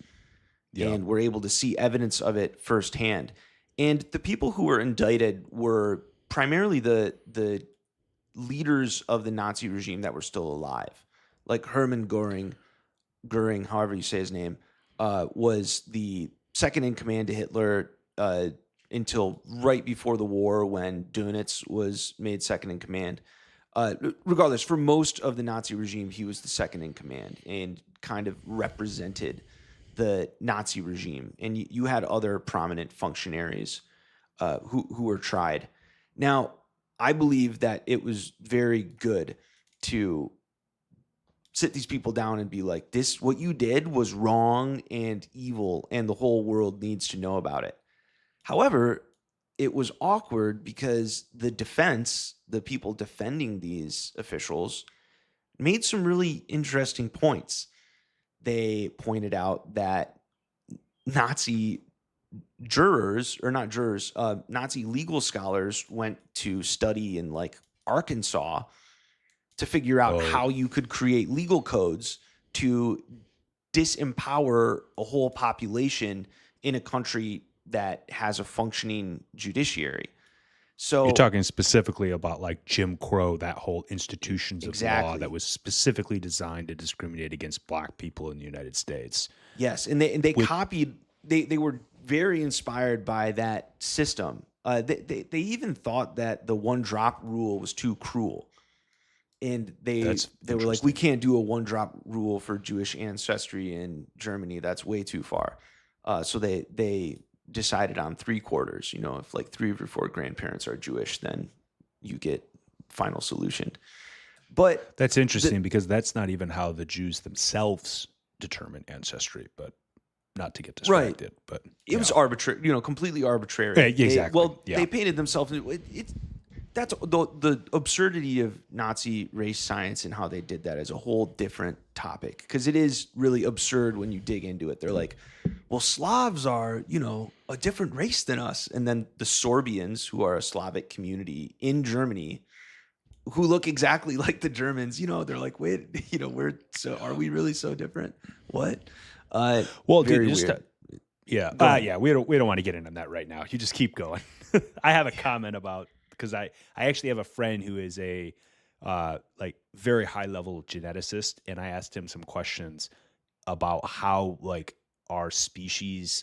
Yeah. and were able to see evidence of it firsthand. And the people who were indicted were primarily the leaders of the Nazi regime that were still alive, like Hermann Goering, however you say his name, was the second in command to Hitler until right before the war when Dönitz was made second in command. Regardless, for most of the Nazi regime, he was the second in command and kind of represented the Nazi regime. And you had other prominent functionaries who were tried. Now, I believe that it was very good to sit these people down and be like, this, what you did was wrong and evil, and the whole world needs to know about it. However, it was awkward because the defense, the people defending these officials, made some really interesting points. They pointed out that Nazi jurors, or not jurors, Nazi legal scholars went to study in like Arkansas to figure out Oh, how you could create legal codes to disempower a whole population in a country that has a functioning judiciary. you're So talking specifically about like Jim Crow, that whole institutions of law that exactly. was specifically designed to discriminate against black people in the United States. Yes, and they With copied. They were very inspired by that system. They even thought that the one drop rule was too cruel, and they That's they were like, we interesting. can't do a one drop rule for Jewish ancestry in Germany. That's way too far. So they decided on three quarters. If like three of your four grandparents are Jewish, then you get final solution. But That's the interesting because that's not even how the Jews themselves determine ancestry, but not to get right, distracted, but it was yeah. arbitrary, completely Yeah, arbitrary. They exactly. well, Yeah. they painted themselves. That's the absurdity of Nazi race science and how they did that is a whole different topic because it is really absurd when you dig into it. They're like, well, Slavs are, a different race than us. And then the Sorbians, who are a Slavic community in Germany, who look exactly like the Germans, they're like, wait, are we really so different? What? Well, dude, Very just weird. yeah, Go ahead. yeah. We don't want to get into that right now. You just keep going. I have a comment about because I actually have a friend who is a like very high level geneticist, and I asked him some questions about how like our species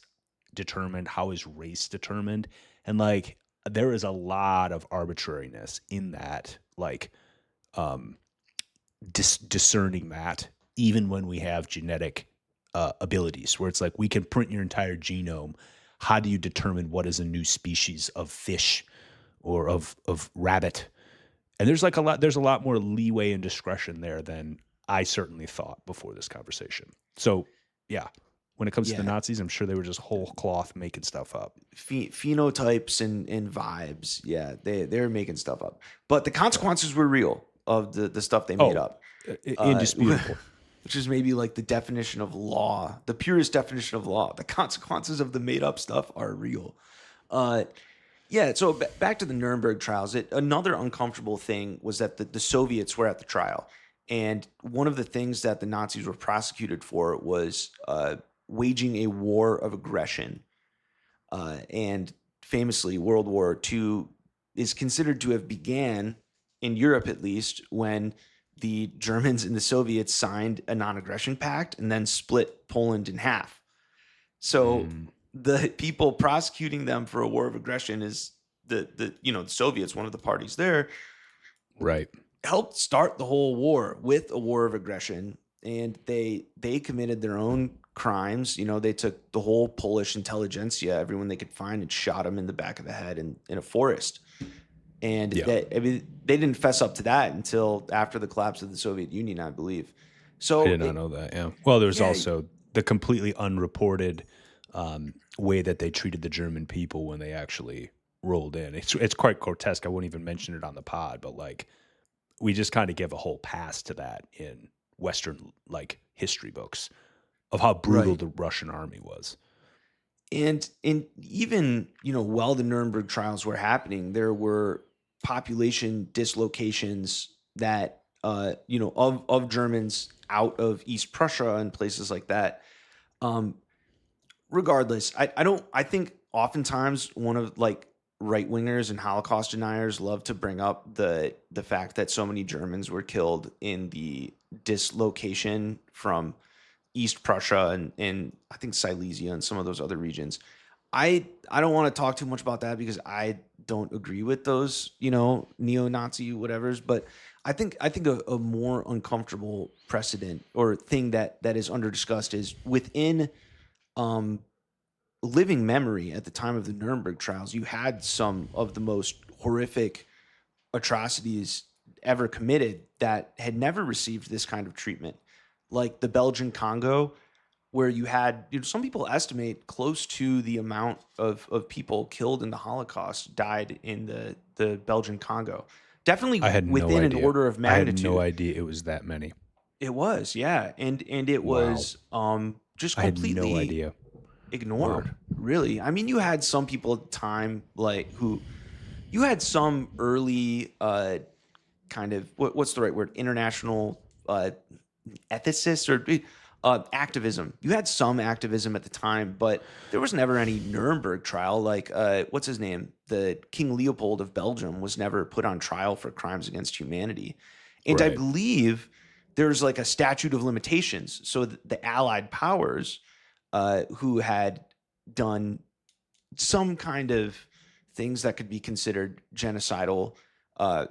determined, how is race determined, and like there is a lot of arbitrariness in that, like um discerning that even when we have genetic abilities where it's like we can print your entire genome. How do you determine what is a new species of fish or of rabbit? And there's a lot more leeway and discretion there than I certainly thought before this conversation. So yeah, when it comes to the Yeah. Nazis, I'm sure they were just whole cloth making stuff up. Phenotypes and vibes. Yeah, they're making stuff up, but the Yeah. consequences were real of the stuff they made Oh, up, indisputable. which is maybe like the definition of law, the purest definition of law. The consequences of the made up stuff are real. Uh, yeah. So back to the Nuremberg trials. Another uncomfortable thing was that the Soviets were at the trial, and one of the things that the Nazis were prosecuted for was waging a war of aggression, and famously, World War II is considered to have began in Europe, at least, when the Germans and the Soviets signed a non-aggression pact and then split Poland in half. So Mm, the people prosecuting them for a war of aggression is the Soviets, one of the parties there, right. helped start the whole war with a war of aggression, and they committed their own crimes. You know, they took the whole Polish intelligentsia, everyone they could find, and shot them in the back of the head in a forest. And Yeah. I mean, they didn't fess up to that until after the collapse of the Soviet Union, I believe. I So, did not know that. Yeah. Well, there's yeah, also the completely unreported way that they treated the German people when they actually rolled in. It's quite grotesque. I wouldn't even mention it on the pod, but like we just kind of give a whole pass to that in Western like history books of how brutal right. the Russian army was. And even, you know, while the Nuremberg trials were happening, there were population dislocations that you know, of Germans out of East Prussia and places like that. Um, Regardless, I think oftentimes one of like right wingers and Holocaust deniers love to bring up the fact that so many Germans were killed in the dislocation from East Prussia and I think Silesia and some of those other regions. I don't want to talk too much about that because I don't agree with those, you know, neo-Nazi whatevers, but I think a more uncomfortable precedent or thing that is under discussed is within um living memory at the time of the Nuremberg trials, you had some of the most horrific atrocities ever committed that had never received this kind of treatment, like the Belgian Congo, where you had, you know, some people estimate close to the amount of people killed in the Holocaust died in the Belgian Congo. I Definitely had no within an idea. order of I had no magnitude. idea it was that many. It was, yeah, and it Wow. was just I had no completely idea. Wow. ignored, really. I mean, you had some people at the time like who you had some early kind of what's the right word, international ethicists or activism. You had some activism at the time, but there was never any Nuremberg trial. Like what's his name, the King Leopold of Belgium was never put on trial for crimes against humanity. And I Right. believe there's like a statute of limitations, so the Allied powers who had done some kind of things that could be considered genocidal uh,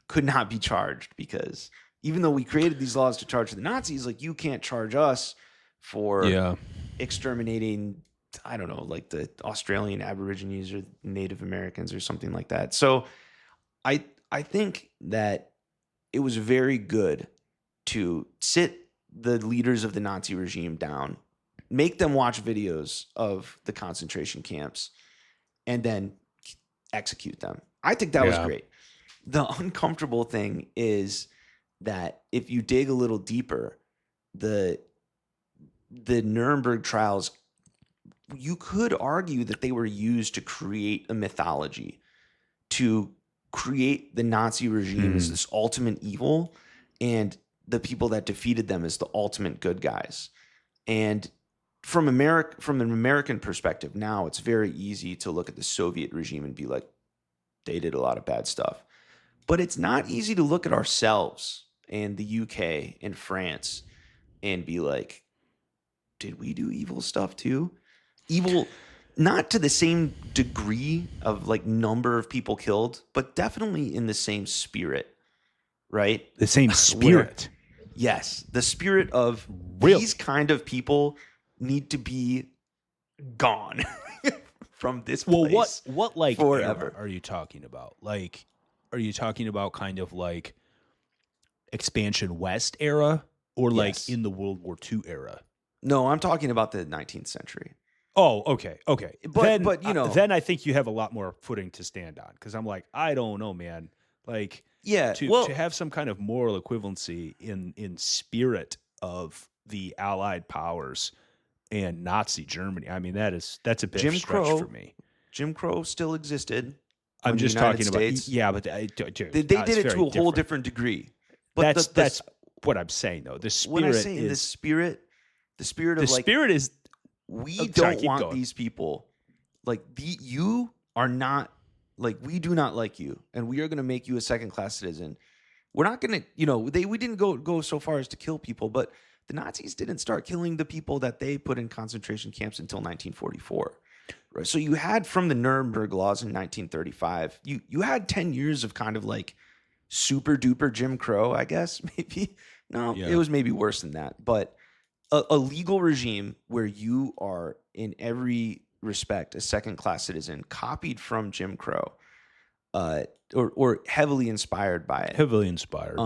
could not be charged because even though we created these laws to charge the Nazis, like you can't charge us for Yeah. exterminating, I don't know, like the Australian Aborigines or Native Americans or something like that. So I think that it was very good to sit the leaders of the Nazi regime down, make them watch videos of the concentration camps, and then execute them. I think that was Yeah. great. The uncomfortable thing is that if you dig a little deeper, the the Nuremberg trials, you could argue that they were used to create a mythology, to create the Nazi regime as Mhm. this ultimate evil and the people that defeated them as the ultimate good guys. And from an American perspective, now it's very easy to look at the Soviet regime and be like, they did a lot of bad stuff. But it's not easy to look at ourselves and the UK and France and be like, did we do evil stuff too? Evil, not to the same degree of like number of people killed, but definitely in the same spirit, right? The same Where, spirit. yes, the spirit of these Really? kind of people need to be gone from this Well, place what like era forever. are you talking about? Like, are you talking about kind of like expansion west era or like Yes. in the World War II era? No, I'm talking about the 19th century. Oh, okay, okay. But you know, Then I think you have a lot more footing to stand on because I'm like, I don't know, man. Like yeah. to Well, have some kind of moral equivalency in spirit of the Allied powers and Nazi Germany. I mean, that's a bit of a Jim stretch for Crow, me. Jim Crow still existed I'm when the just United talking about States. yeah, but They, dude, they did it's it very to a whole different. different degree. But That's what I'm saying though. when I say in the spirit The of like, spirit is. we Oh, sorry, don't keep want going. these people, like you are not, like we do not like you, and we are going to make you a second class citizen. We're not going to, you know, we didn't go so far as to kill people, but the Nazis didn't start killing the people that they put in concentration camps until 1944. Right? So you had from the Nuremberg laws in 1935, you had 10 years of kind of like super duper Jim Crow, I guess, maybe. No, it Yeah. was maybe worse than that, but a legal regime where you are in every respect a second class citizen, copied from Jim Crow, uh, or heavily inspired by it. Heavily inspired.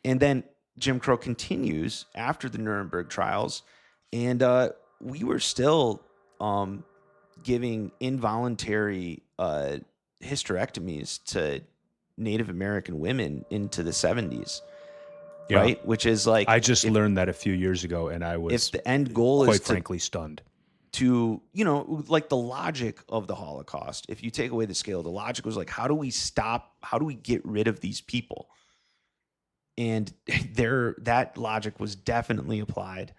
And then Jim Crow continues after the Nuremberg trials, and we were still giving involuntary hysterectomies to Native American women into the 70s, Yeah. right? Which is like, I just learned that a few years ago, and I if was the end goal is quite frankly stunned. to, you know, like the logic of the Holocaust, if you take away the scale, the logic was like, how do we stop, how do we get rid of these people? And that logic was definitely applied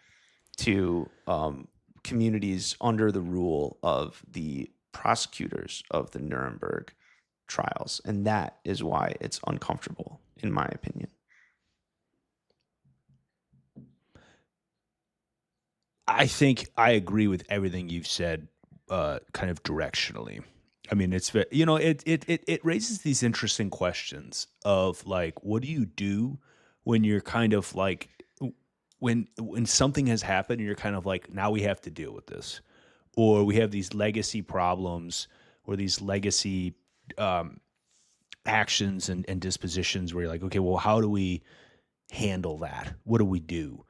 to communities under the rule of the prosecutors of the Nuremberg trials. And that is why it's uncomfortable, in my opinion. I think I agree with everything you've said, kind of directionally. I mean, it raises these interesting questions of like, what do you do when you're kind of like, when something has happened and you're kind of like, now we have to deal with this, or we have these legacy problems or these legacy actions and dispositions where you're like, okay, well, how do we handle that? What do we do?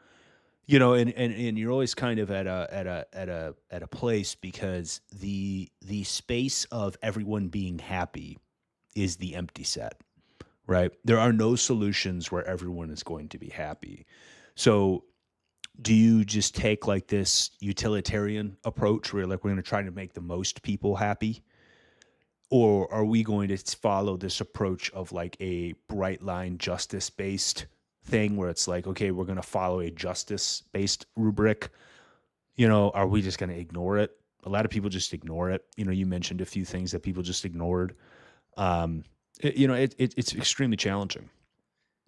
You know, and you're always kind of at a place because the space of everyone being happy is the empty set, right? There are no solutions where everyone is going to be happy. So do you just take like this utilitarian approach where like we're going to try to make the most people happy? Or are we going to follow this approach of like a bright line justice based thing where it's like, okay, we're going to follow a justice based rubric? You know, are we just going to ignore it? A lot of people just ignore it. You know, you mentioned a few things that people just ignored. It's extremely challenging.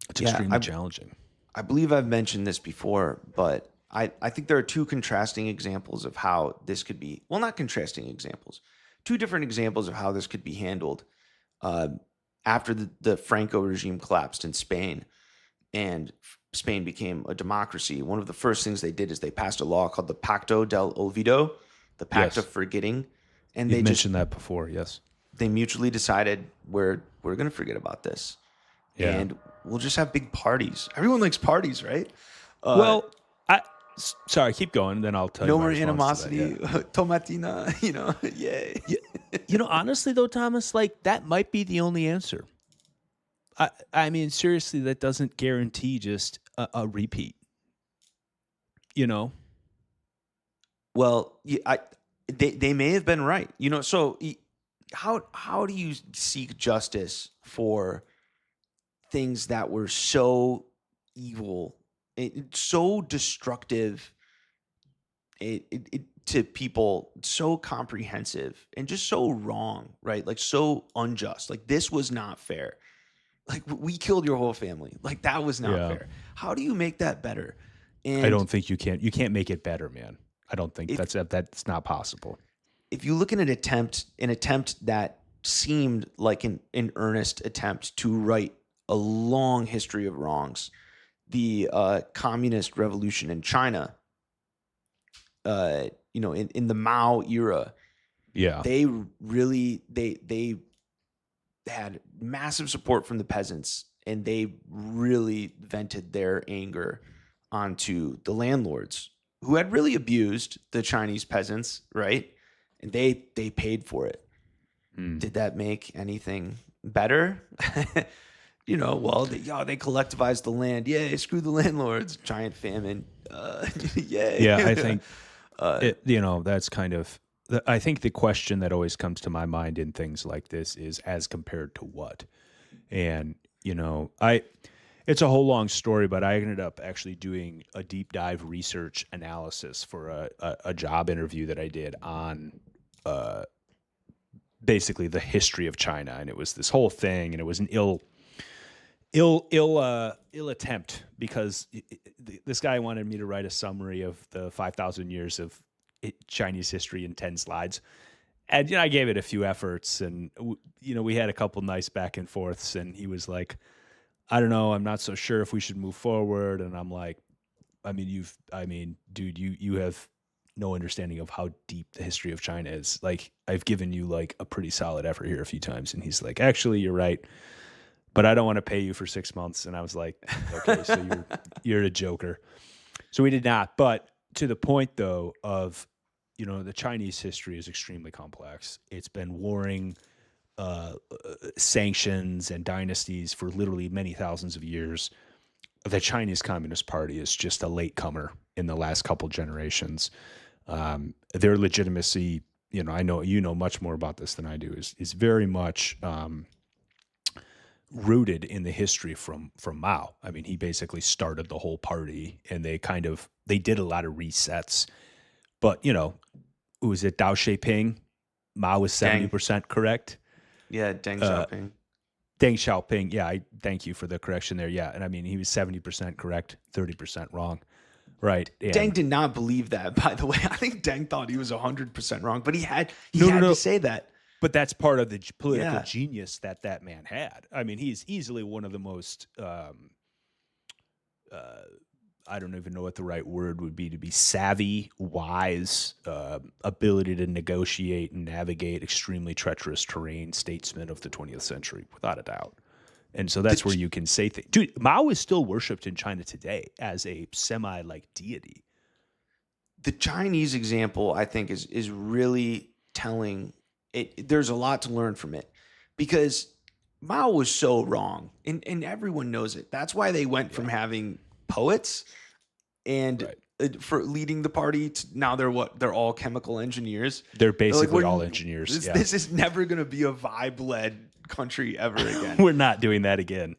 It's Yeah, extremely challenging. I believe I've mentioned this before, but I think there are two contrasting examples of how this could be. Well, not contrasting examples, two different examples of how this could be handled uh, after the Franco regime collapsed in Spain and Spain became a democracy. One of the first things they did is they passed a law called the Pacto del Olvido, the Pact of Yes. Forgetting, and You've mentioned that before. Yes. they mutually decided we're going to forget about this, Yeah. and we'll just have big parties. Everyone likes parties, right? Well, sorry, keep going, then I'll tell you No my more response to that. animosity, tomatina, yay. Yeah. You know, honestly though, Thomas, like that might be the only answer. I mean, seriously, that doesn't guarantee just a repeat. You know? Well, they may have been right. So how do you seek justice for things that were so evil, so destructive, to people, so comprehensive and just so wrong, right? Like so unjust. Like this was not fair. Like we killed your whole family. Like that was not Yeah. fair. How do you make that better? I And don't think you can. You can't make it better, man. I don't think if that's not possible. if you look at an attempt that seemed like an earnest attempt to right a long history of wrongs, the communist revolution in China, in the Mao era, Yeah. they really they had massive support from the peasants, and they really vented their anger onto the landlords who had really abused the Chinese peasants, right? And they paid for it. Hmm. Did that make anything better? Well, they collectivized the land. Yay, screw the landlords. Giant famine. Yay. Yeah, I think that's kind of. I think the question that always comes to my mind in things like this is as compared to what, and it's a whole long story, but I ended up actually doing a deep dive research analysis for a job interview that I did on basically the history of China, and it was this whole thing, and it was an ill attempt because this guy wanted me to write a summary of the 5,000 years of Chinese history in 10 slides. And I gave it a few efforts, and we had a couple nice back and forths, and he was like, I don't know, I'm not so sure if we should move forward. And I'm like, dude, you have no understanding of how deep the history of China is. Like, I've given you like a pretty solid effort here a few times, and he's like, actually, you're right, but I don't want to pay you for 6 months. And I was like, okay, so you're a joker. So we did not. But to the point though of, the Chinese history is extremely complex. It's been warring sanctions and dynasties for literally many thousands of years. The Chinese Communist Party is just a latecomer in the last couple generations. Their legitimacy, I know much more about this than I do, is very much rooted in the history from Mao. I mean, he basically started the whole party, and they did a lot of resets. But was it Dao Xiaoping? Mao was Deng. 70% correct. Yeah, Deng Uh, Xiaoping. Deng Xiaoping, yeah, I thank you for the correction there. Yeah, and I mean, he was 70% correct, 30% wrong, right? Deng And did not believe that, by the way. I think Deng thought he was 100% wrong, but he had no, to no. say that. But that's part of the political Yeah. genius that man had. I mean, he's easily one of the most I don't even know what the right word would be, to be savvy, wise, ability to negotiate and navigate extremely treacherous terrain, statesman of the 20th century, without a doubt. And so that's where you can say things. Dude, Mao is still worshipped in China today as a semi-like deity. The Chinese example, I think, is really telling. There's a lot to learn from it, because Mao was so wrong, and everyone knows it. That's why they went from having poets and Right. for leading the party to now they're all chemical engineers. They're They're like, basically all engineers. Yeah. This is never going to be a vibe-led country ever again. We're not doing that again.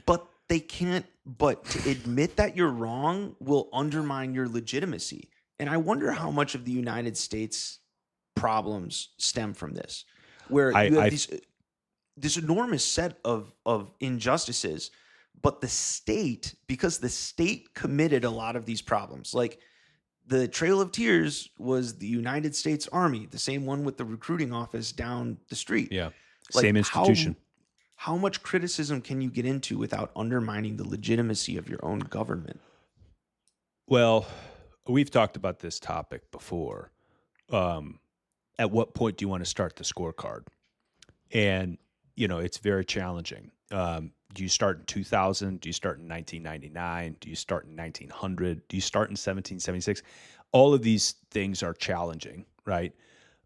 But they can't. But to admit that you're wrong will undermine your legitimacy. And I wonder how much of the United States problems stem from this, where you have this enormous set of injustices, but the state, because the state committed a lot of these problems, like the Trail of Tears was the United States Army, the same one with the recruiting office down the street. Yeah. Like, Same institution. How much criticism can you get into without undermining the legitimacy of your own government? Well, we've talked about this topic before. At what point do you want to start the scorecard? And, it's very challenging. Do you start in 2000? Do you start in 1999? Do you start in 1900? Do you start in 1776? All of these things are challenging, right?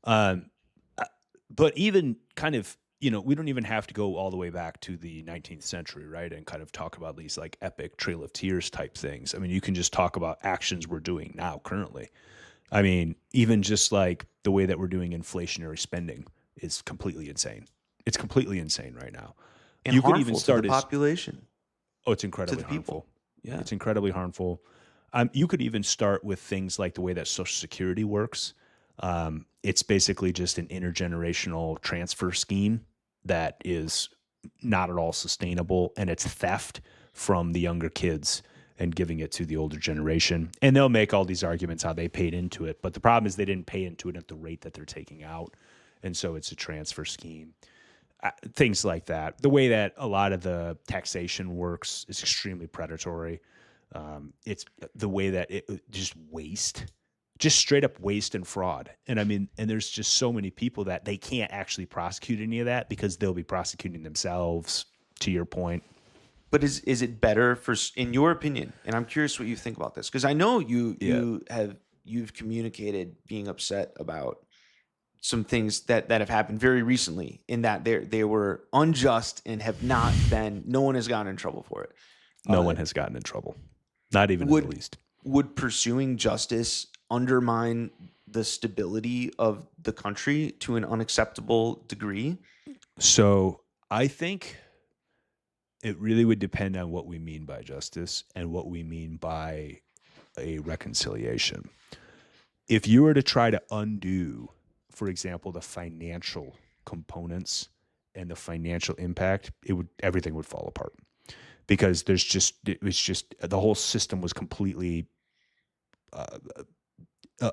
But even kind of, we don't even have to go all the way back to the 19th century, right? And kind of talk about these like epic Trail of Tears type things. I mean, you can just talk about actions we're doing now currently. I mean, even just like the way that we're doing inflationary spending is completely insane. It's completely insane right now. And You could harmful even start to the as population. it's incredibly to the people. harmful. Yeah. It's incredibly harmful. You could even start with things like the way that Social Security works. It's basically just an intergenerational transfer scheme that is not at all sustainable, and it's theft from the younger kids and giving it to the older generation. And they'll make all these arguments how they paid into it, but the problem is they didn't pay into it at the rate that they're taking out, and so it's a transfer scheme. Things like that. The way that a lot of the taxation works is extremely predatory. It's the way that it just waste, just straight up waste and fraud. And I mean, and there's just so many people that they can't actually prosecute any of that because they'll be prosecuting themselves, to your point. But is it better for, in your opinion? And I'm curious what you think about this, because I know you've communicated being upset about some things that have happened very recently, in that they were unjust and have not been. No one has gotten in trouble for it. No one has gotten in trouble, not even in the least. Would pursuing justice undermine the stability of the country to an unacceptable degree? So I think it really would depend on what we mean by justice and what we mean by a reconciliation. If you were to try to undo, for example, the financial components and the financial impact, everything would fall apart, because it was just the whole system was completely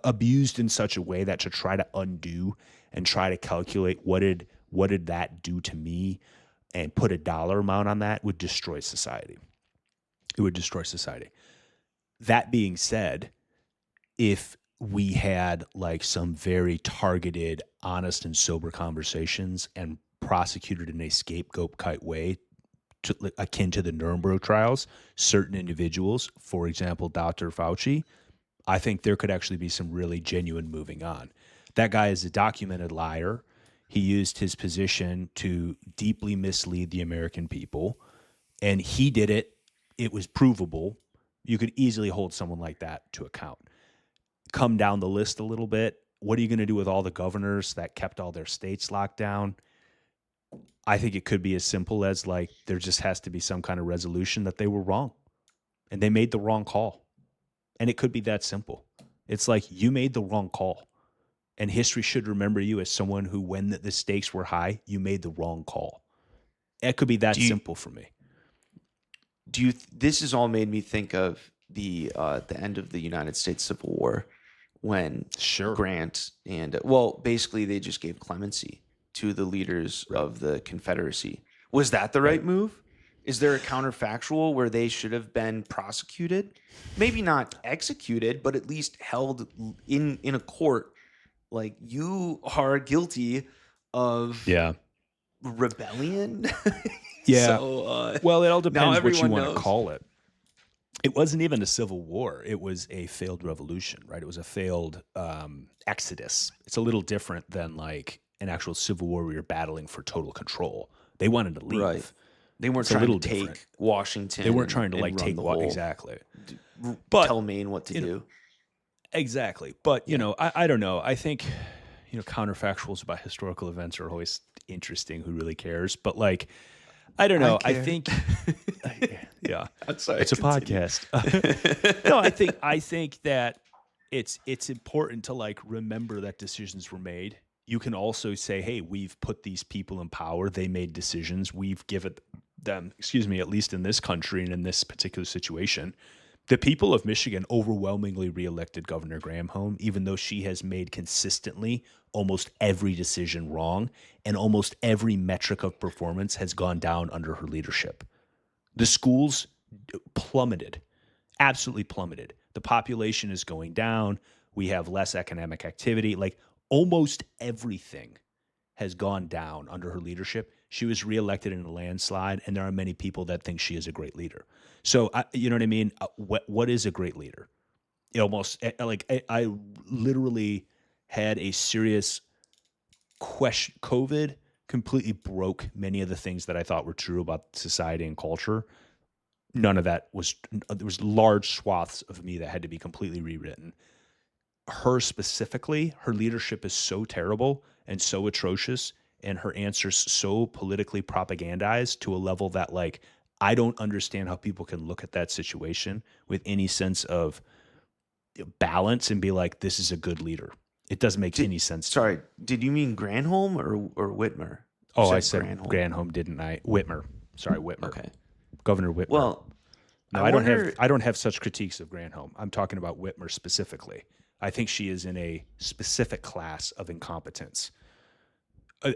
abused in such a way that to try to undo and try to calculate what did that do to me and put a dollar amount on that would destroy society. It would destroy society. That being said, if we had like some very targeted, honest and sober conversations and prosecuted in a scapegoat kite way, akin to the Nuremberg trials, certain individuals, for example, Dr. Fauci, I think there could actually be some really genuine moving on. That guy is a documented liar. He used his position to deeply mislead the American people, and he did it. It was provable. You could easily hold someone like that to account. Come down the list a little bit. What are you going to do with all the governors that kept all their states locked down? I think it could be as simple as like there just has to be some kind of resolution that they were wrong and they made the wrong call. And it could be that simple. It's like you made the wrong call. And history should remember you as someone who, when the stakes were high, you made the wrong call. It could be that simple for me. This has all made me think of the end of the United States Civil War, when Grant and basically they just gave clemency to the leaders of the Confederacy. Was that the right move? Is there a counterfactual where they should have been prosecuted? Maybe not executed, but at least held in a court. Like, you are guilty of rebellion. Yeah. So, well, it all depends what you want knows. to call it. It wasn't even a civil war. It was a failed revolution, right? It was a failed exodus. It's a little different than like an actual civil war where you're battling for total control. They wanted to leave. Right. They weren't trying to take Washington. They weren't trying to like take what exactly. But tell Maine what to do. Exactly. But you know, I don't know. I think counterfactuals about historical events are always interesting. Who really cares? But like, I don't know. I think yeah. Sorry, it's a podcast. No, I think that it's important to like remember that decisions were made. You can also say, hey, we've put these people in power. They made decisions. We've given them, at least in this country and in this particular situation, the people of Michigan overwhelmingly reelected Governor Granholm, even though she has made consistently almost every decision wrong and almost every metric of performance has gone down under her leadership. The schools plummeted, absolutely plummeted. The population is going down. We have less economic activity. Like, almost everything has gone down under her leadership. She was reelected in a landslide, and there are many people that think she is a great leader. So, you know what I mean? What is a great leader? I literally had a serious question. COVID completely broke many of the things that I thought were true about society and culture. None of that was, there was large swaths of me that had to be completely rewritten. Her specifically, her leadership is so terrible and so atrocious, and her answers so politically propagandized to a level that, like, I don't understand how people can look at that situation with any sense of balance and be like, this is a good leader. It doesn't make any sense. Sorry, did you mean Granholm or Whitmer? Oh, I said Granholm, didn't I? Whitmer. Sorry, Whitmer. Okay. Governor Whitmer. Well, no, I don't have such critiques of Granholm. I'm talking about Whitmer specifically. I think she is in a specific class of incompetence,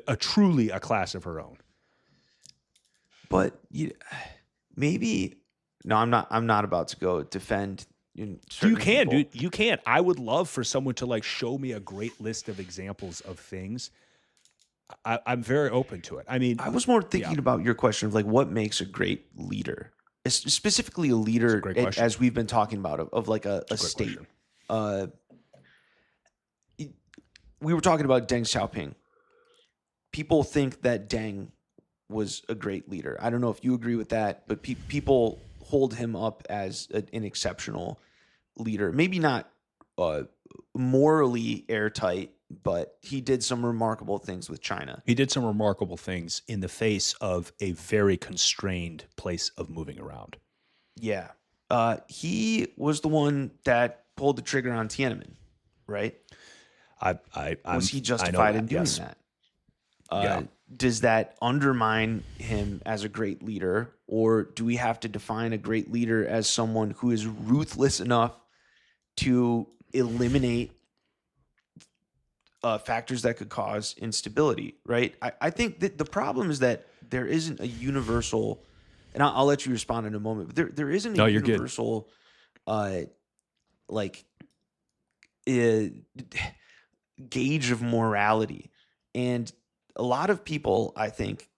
a truly a class of her own. But maybe no, I'm not about to go defend. You can, dude. You can. I would love for someone to like show me a great list of examples of things. I'm very open to it. I mean, I was more thinking about your question of like what makes a great leader, specifically a leader, as we've been talking about, of like a state. We were talking about Deng Xiaoping. People think that Deng was a great leader. I don't know if you agree with that, but people hold him up as an exceptional leader. Maybe not morally airtight, but he did some remarkable things with China. He did some remarkable things in the face of a very constrained place of moving around. Yeah. He was the one that pulled the trigger on Tiananmen, right? Was he justified in doing that? Does that undermine him as a great leader, or do we have to define a great leader as someone who is ruthless enough to eliminate factors that could cause instability, right? I think that the problem is that there isn't a universal, and I'll let you respond in a moment, but there isn't a universal uh, like uh, gauge of morality. And a lot of people, I think,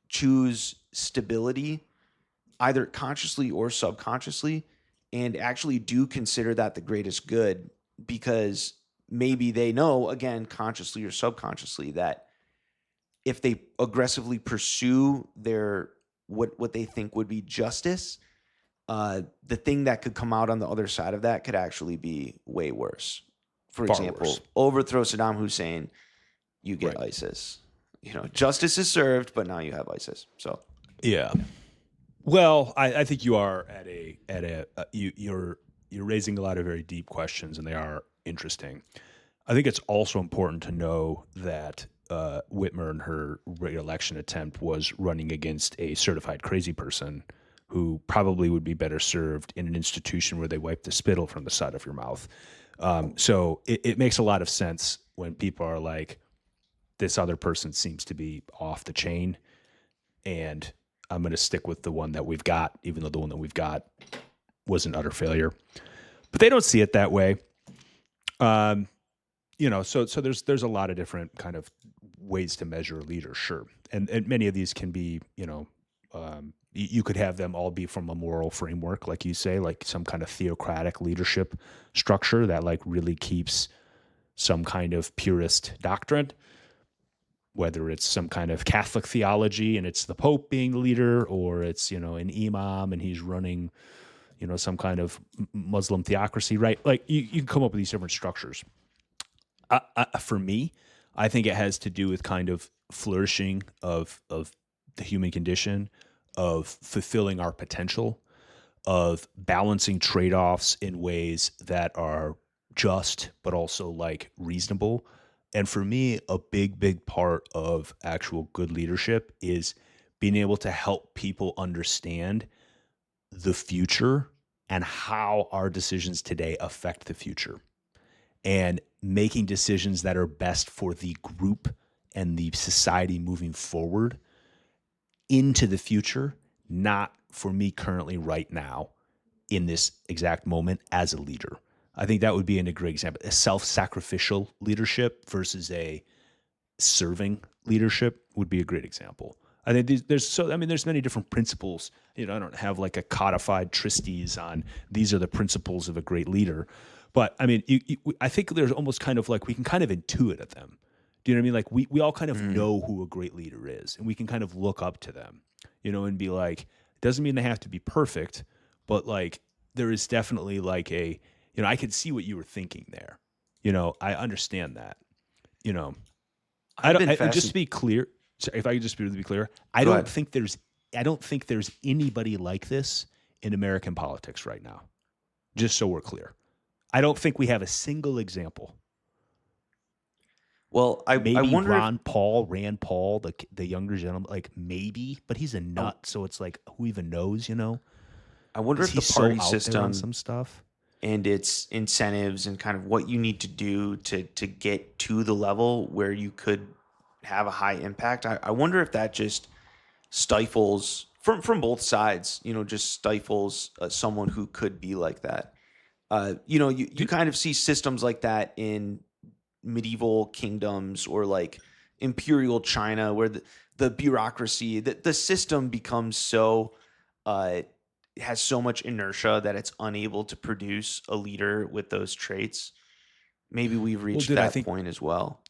choose stability either consciously or subconsciously, and actually do consider that the greatest good because maybe they know, again, consciously or subconsciously, that if they aggressively pursue their what they think would be justice, the thing that could come out on the other side of that could actually be way worse. For Far worse. example, overthrow Saddam Hussein, you get Right. ISIS. Justice is served, but now you have ISIS. So Yeah. Well, I think you are you're raising a lot of very deep questions, and they are interesting. I think it's also important to know that Whitmer in her re-election attempt was running against a certified crazy person who probably would be better served in an institution where they wipe the spittle from the side of your mouth. So it makes a lot of sense when people are like, this other person seems to be off the chain, and I'm going to stick with the one that we've got, even though the one that we've got was an utter failure. But they don't see it that way. So there's a lot of different kind of ways to measure a leader, sure, and many of these can be, you could have them all be from a moral framework, like you say, like some kind of theocratic leadership structure that like really keeps some kind of purist doctrine, whether it's some kind of Catholic theology and it's the Pope being the leader, or it's an imam and he's running some kind of Muslim theocracy, right? Like you can come up with these different structures. For me, I think it has to do with kind of flourishing of the human condition, of fulfilling our potential, of balancing trade-offs in ways that are just but also like reasonable. And for me, a big part of actual good leadership is being able to help people understand the future and how our decisions today affect the future, and making decisions that are best for the group and the society moving forward into the future, not for me currently right now in this exact moment as a leader. I think that would be a great example. A self-sacrificial leadership versus a serving leadership would be a great example. I think there's many different principles. I don't have like a codified treatise on these are the principles of a great leader, but I mean, I think there's almost kind of like we can kind of intuit at them. Do you know what I mean? Like we all kind of know who a great leader is, and we can kind of look up to them, and be like, it doesn't mean they have to be perfect, but like there is definitely like I could see what you were thinking there. I understand that. You know, I've been and just to fascinated. be clear, sorry, if I could just be really clear, Go ahead. I don't think there's anybody like this in American politics right now. Just so we're clear, I don't think we have a single example. Well, I Maybe wonder if Rand Paul, the younger gentleman, like maybe, but he's a I, nut. So it's like, who even knows? I wonder Is if he the so party out there on system some stuff? and its incentives and kind of what you need to do to get to the level where you could have a high impact. I wonder if that just stifles from both sides. Just stifles someone who could be like that. You kind of see systems like that in medieval kingdoms or like imperial China, where the bureaucracy, the system becomes so uh, has so much inertia that it's unable to produce a leader with those traits. Maybe we've Well, reached dude, that point as well.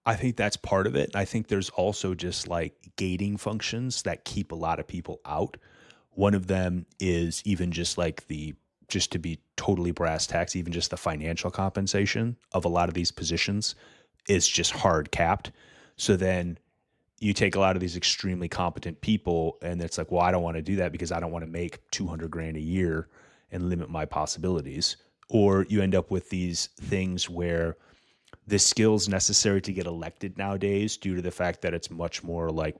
I think that's part of it. I think there's also just like gating functions that keep a lot of people out. One of them is even just like just to be totally brass tacks, even just the financial compensation of a lot of these positions is just hard capped. So then you take a lot of these extremely competent people, and it's like, well, I don't want to do that because I don't want to make 200 grand a year and limit my possibilities. Or you end up with these things where the skills necessary to get elected nowadays, due to the fact that it's much more like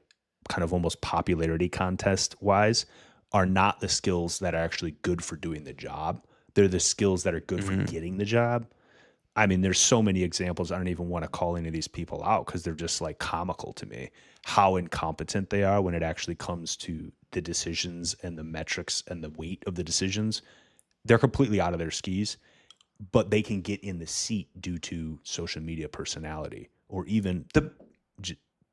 kind of almost popularity contest wise, are not the skills that are actually good for doing the job. They're the skills that are good for Hmm. getting the job. I mean, there's so many examples. I don't even want to call any of these people out because they're just like comical to me, how incompetent they are when it actually comes to the decisions and the metrics and the weight of the decisions. They're completely out of their skis, but they can get in the seat due to social media personality or even, The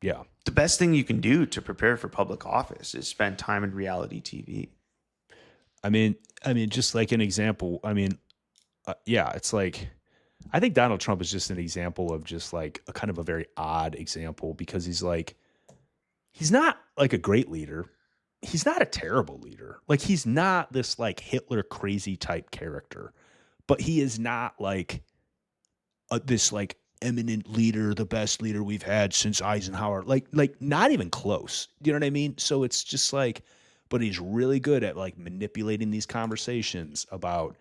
yeah. the best thing you can do to prepare for public office is spend time in reality TV. I mean, just like an example. I mean, yeah, it's like I think Donald Trump is just an example of just like a kind of a very odd example because he's not like a great leader. He's not a terrible leader. Like he's not this like Hitler crazy type character, but he is not like this like eminent leader, the best leader we've had since Eisenhower. Like not even close. You know what I mean? So it's just like, but he's really good at like manipulating these conversations about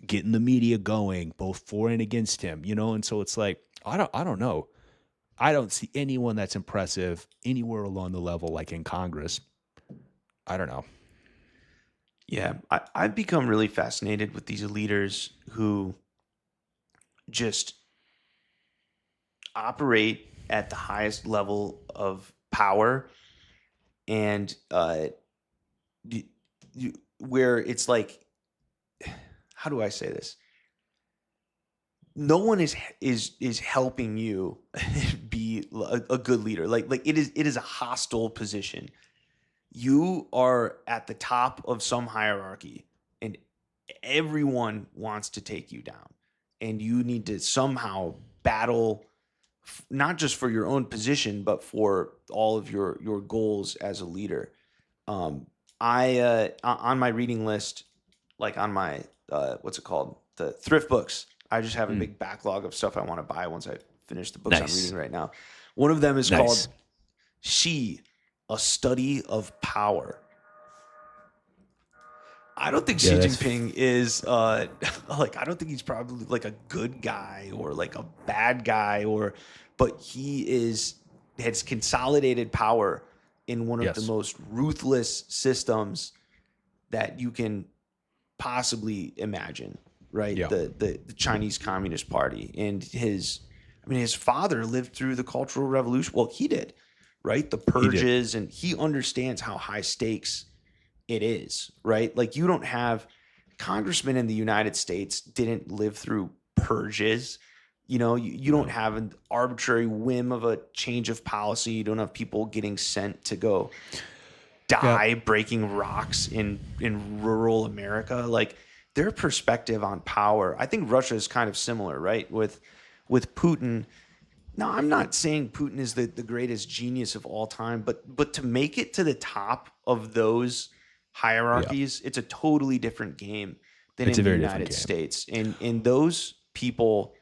getting the media going, both for and against him. You know, and so it's like I don't know. I don't see anyone that's impressive anywhere along the level like in Congress. I don't know. Yeah, I've become really fascinated with these leaders who just operate at the highest level of power and y- where it's like, how do I say this? No one is helping you be a good leader. Like it is a hostile position. You are at the top of some hierarchy, and everyone wants to take you down, and you need to somehow battle not just for your own position but for all of your goals as a leader. I on my reading list, like on my what's it called, the thrift books, I just have a Mm, big backlog of stuff I want to buy once I finish the books I'm nice. reading right now. One of them is called Nice. She, a Study of Power. I don't think Yeah, Xi that's Jinping is like, I don't think he's probably like a good guy or like a bad guy, or but he is has consolidated power in one of the yes. most ruthless systems that you can possibly imagine, right? Yeah. The Chinese Communist Party. And his father lived through the Cultural Revolution. Well, he did, right? The He did. purges, and he understands how high stakes it is, right? Like, you don't have congressmen in the United States didn't live through purges. You don't No. have an arbitrary whim of a change of policy. You don't have people getting sent to go Yeah. die breaking rocks in rural America. Like, their perspective on power, I think Russia is kind of similar, right? With Putin. No, I'm not saying Putin is the greatest genius of all time, but to make it to the top of those Yeah. hierarchies, it's a totally different game than It's in a the very different United game. States. And those people,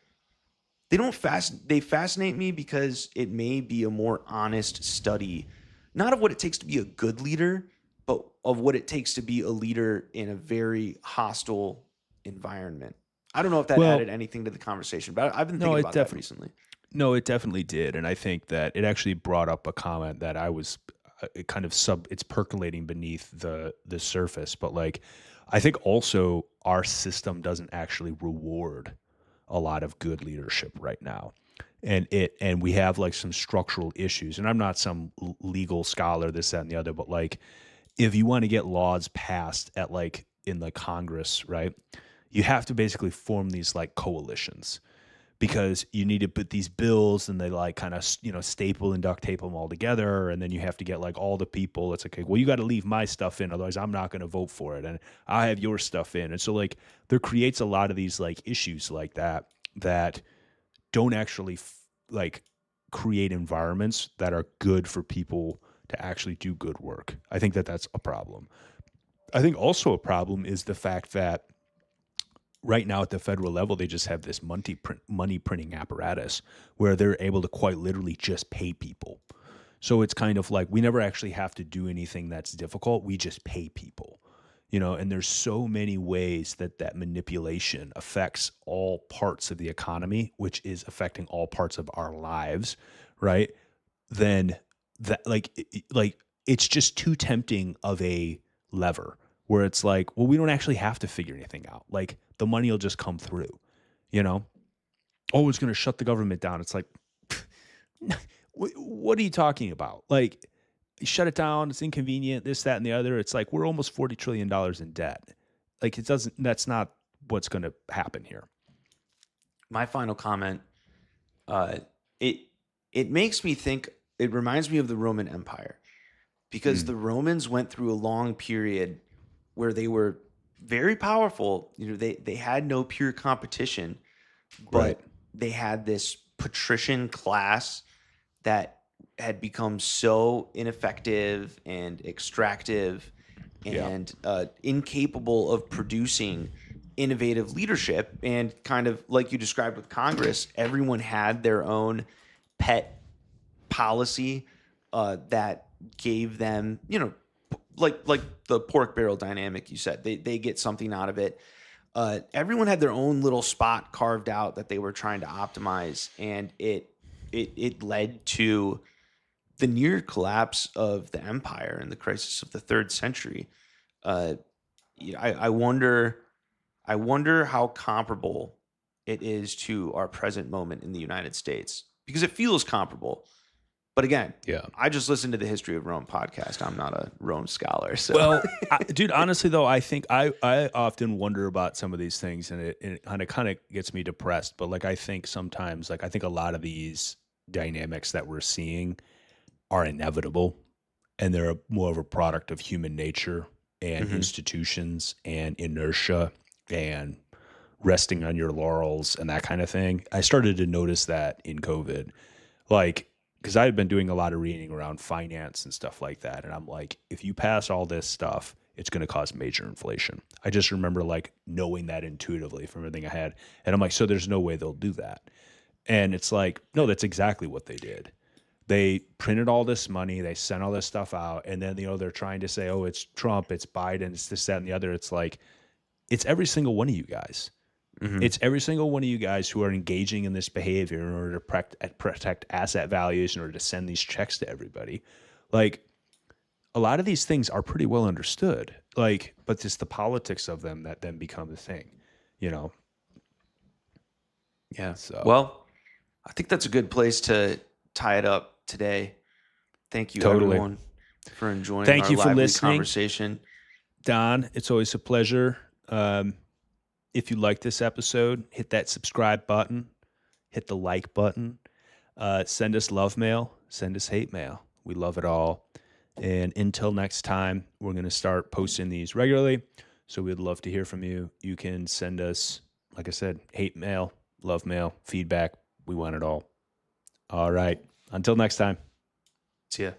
they fascinate me because it may be a more honest study, not of what it takes to be a good leader, but of what it takes to be a leader in a very hostile environment. I don't know if that Well, added anything to the conversation, but I've been no, thinking it about that definitely recently. no, it definitely did, and I think that it actually brought up a comment that I was it kind of it's percolating beneath the surface, but like I think also our system doesn't actually reward a lot of good leadership right now. And we have like some structural issues. And I'm not some legal scholar, this, that, and the other, but like if you want to get laws passed at like in the Congress, right? You have to basically form these like coalitions because you need to put these bills and they like kind of staple and duct tape them all together, and then you have to get like all the people. It's okay, well, you got to leave my stuff in, otherwise I'm not going to vote for it, and I have your stuff in. And so like there creates a lot of these like issues like that don't actually like create environments that are good for people to actually do good work. I think that that's a problem. I think also a problem is the fact that right now at the federal level, they just have this money printing apparatus where they're able to quite literally just pay people. So it's kind of like we never actually have to do anything that's difficult. We just pay people, and there's so many ways that manipulation affects all parts of the economy, which is affecting all parts of our lives, right? Then that like it's just too tempting of a lever where it's like, well, we don't actually have to figure anything out. Like the money will just come through, you know? Oh, it's going to shut the government down. It's like, what are you talking about? Like, shut it down. It's inconvenient, this, that, and the other. It's like, we're almost $40 trillion in debt. Like it doesn't. That's not what's going to happen here. My final comment, uh, it it makes me think. It reminds me of the Roman Empire, because the Romans went through a long period where they were very powerful. They had no pure competition, Right. but they had this patrician class that had become so ineffective and extractive Yeah. and incapable of producing innovative leadership. And kind of like you described with Congress, everyone had their own pet policy that gave them, like the pork barrel dynamic you said, they get something out of it. Everyone had their own little spot carved out that they were trying to optimize, and it led to the near collapse of the empire and the crisis of the third century. Uh, I wonder how comparable it is to our present moment in the United States, because it feels comparable. But again, Yeah. I just listened to the History of Rome podcast. I'm not a Rome scholar, so Well, dude, honestly though, I think I often wonder about some of these things, and it kind of gets me depressed. But like, I think sometimes, like, I think a lot of these dynamics that we're seeing are inevitable, and they're more of a product of human nature and Mhm. institutions and inertia and resting on your laurels and that kind of thing. I started to notice that in COVID, like, because I had been doing a lot of reading around finance and stuff like that. And I'm like, if you pass all this stuff, it's going to cause major inflation. I just remember like knowing that intuitively from everything I had. And I'm like, so there's no way they'll do that. And it's like, no, that's exactly what they did. They printed all this money, they sent all this stuff out, and then they're trying to say, oh, it's Trump, it's Biden, it's this, that, and the other. It's like, it's every single one of you guys. Mhm. It's every single one of you guys who are engaging in this behavior in order to protect asset values, in order to send these checks to everybody. Like, a lot of these things are pretty well understood. Like, but it's the politics of them that then become the thing, you know? Yeah. So Well, I think that's a good place to tie it up today. Thank you, totally. everyone, for enjoying Thank our you for lively listening, conversation. Don. It's always a pleasure. If you like this episode, hit that subscribe button, hit the like button, send us love mail, send us hate mail. We love it all. And until next time, we're going to start posting these regularly. So we'd love to hear from you. You can send us, like I said, hate mail, love mail, feedback. We want it all. All right. Until next time. See ya.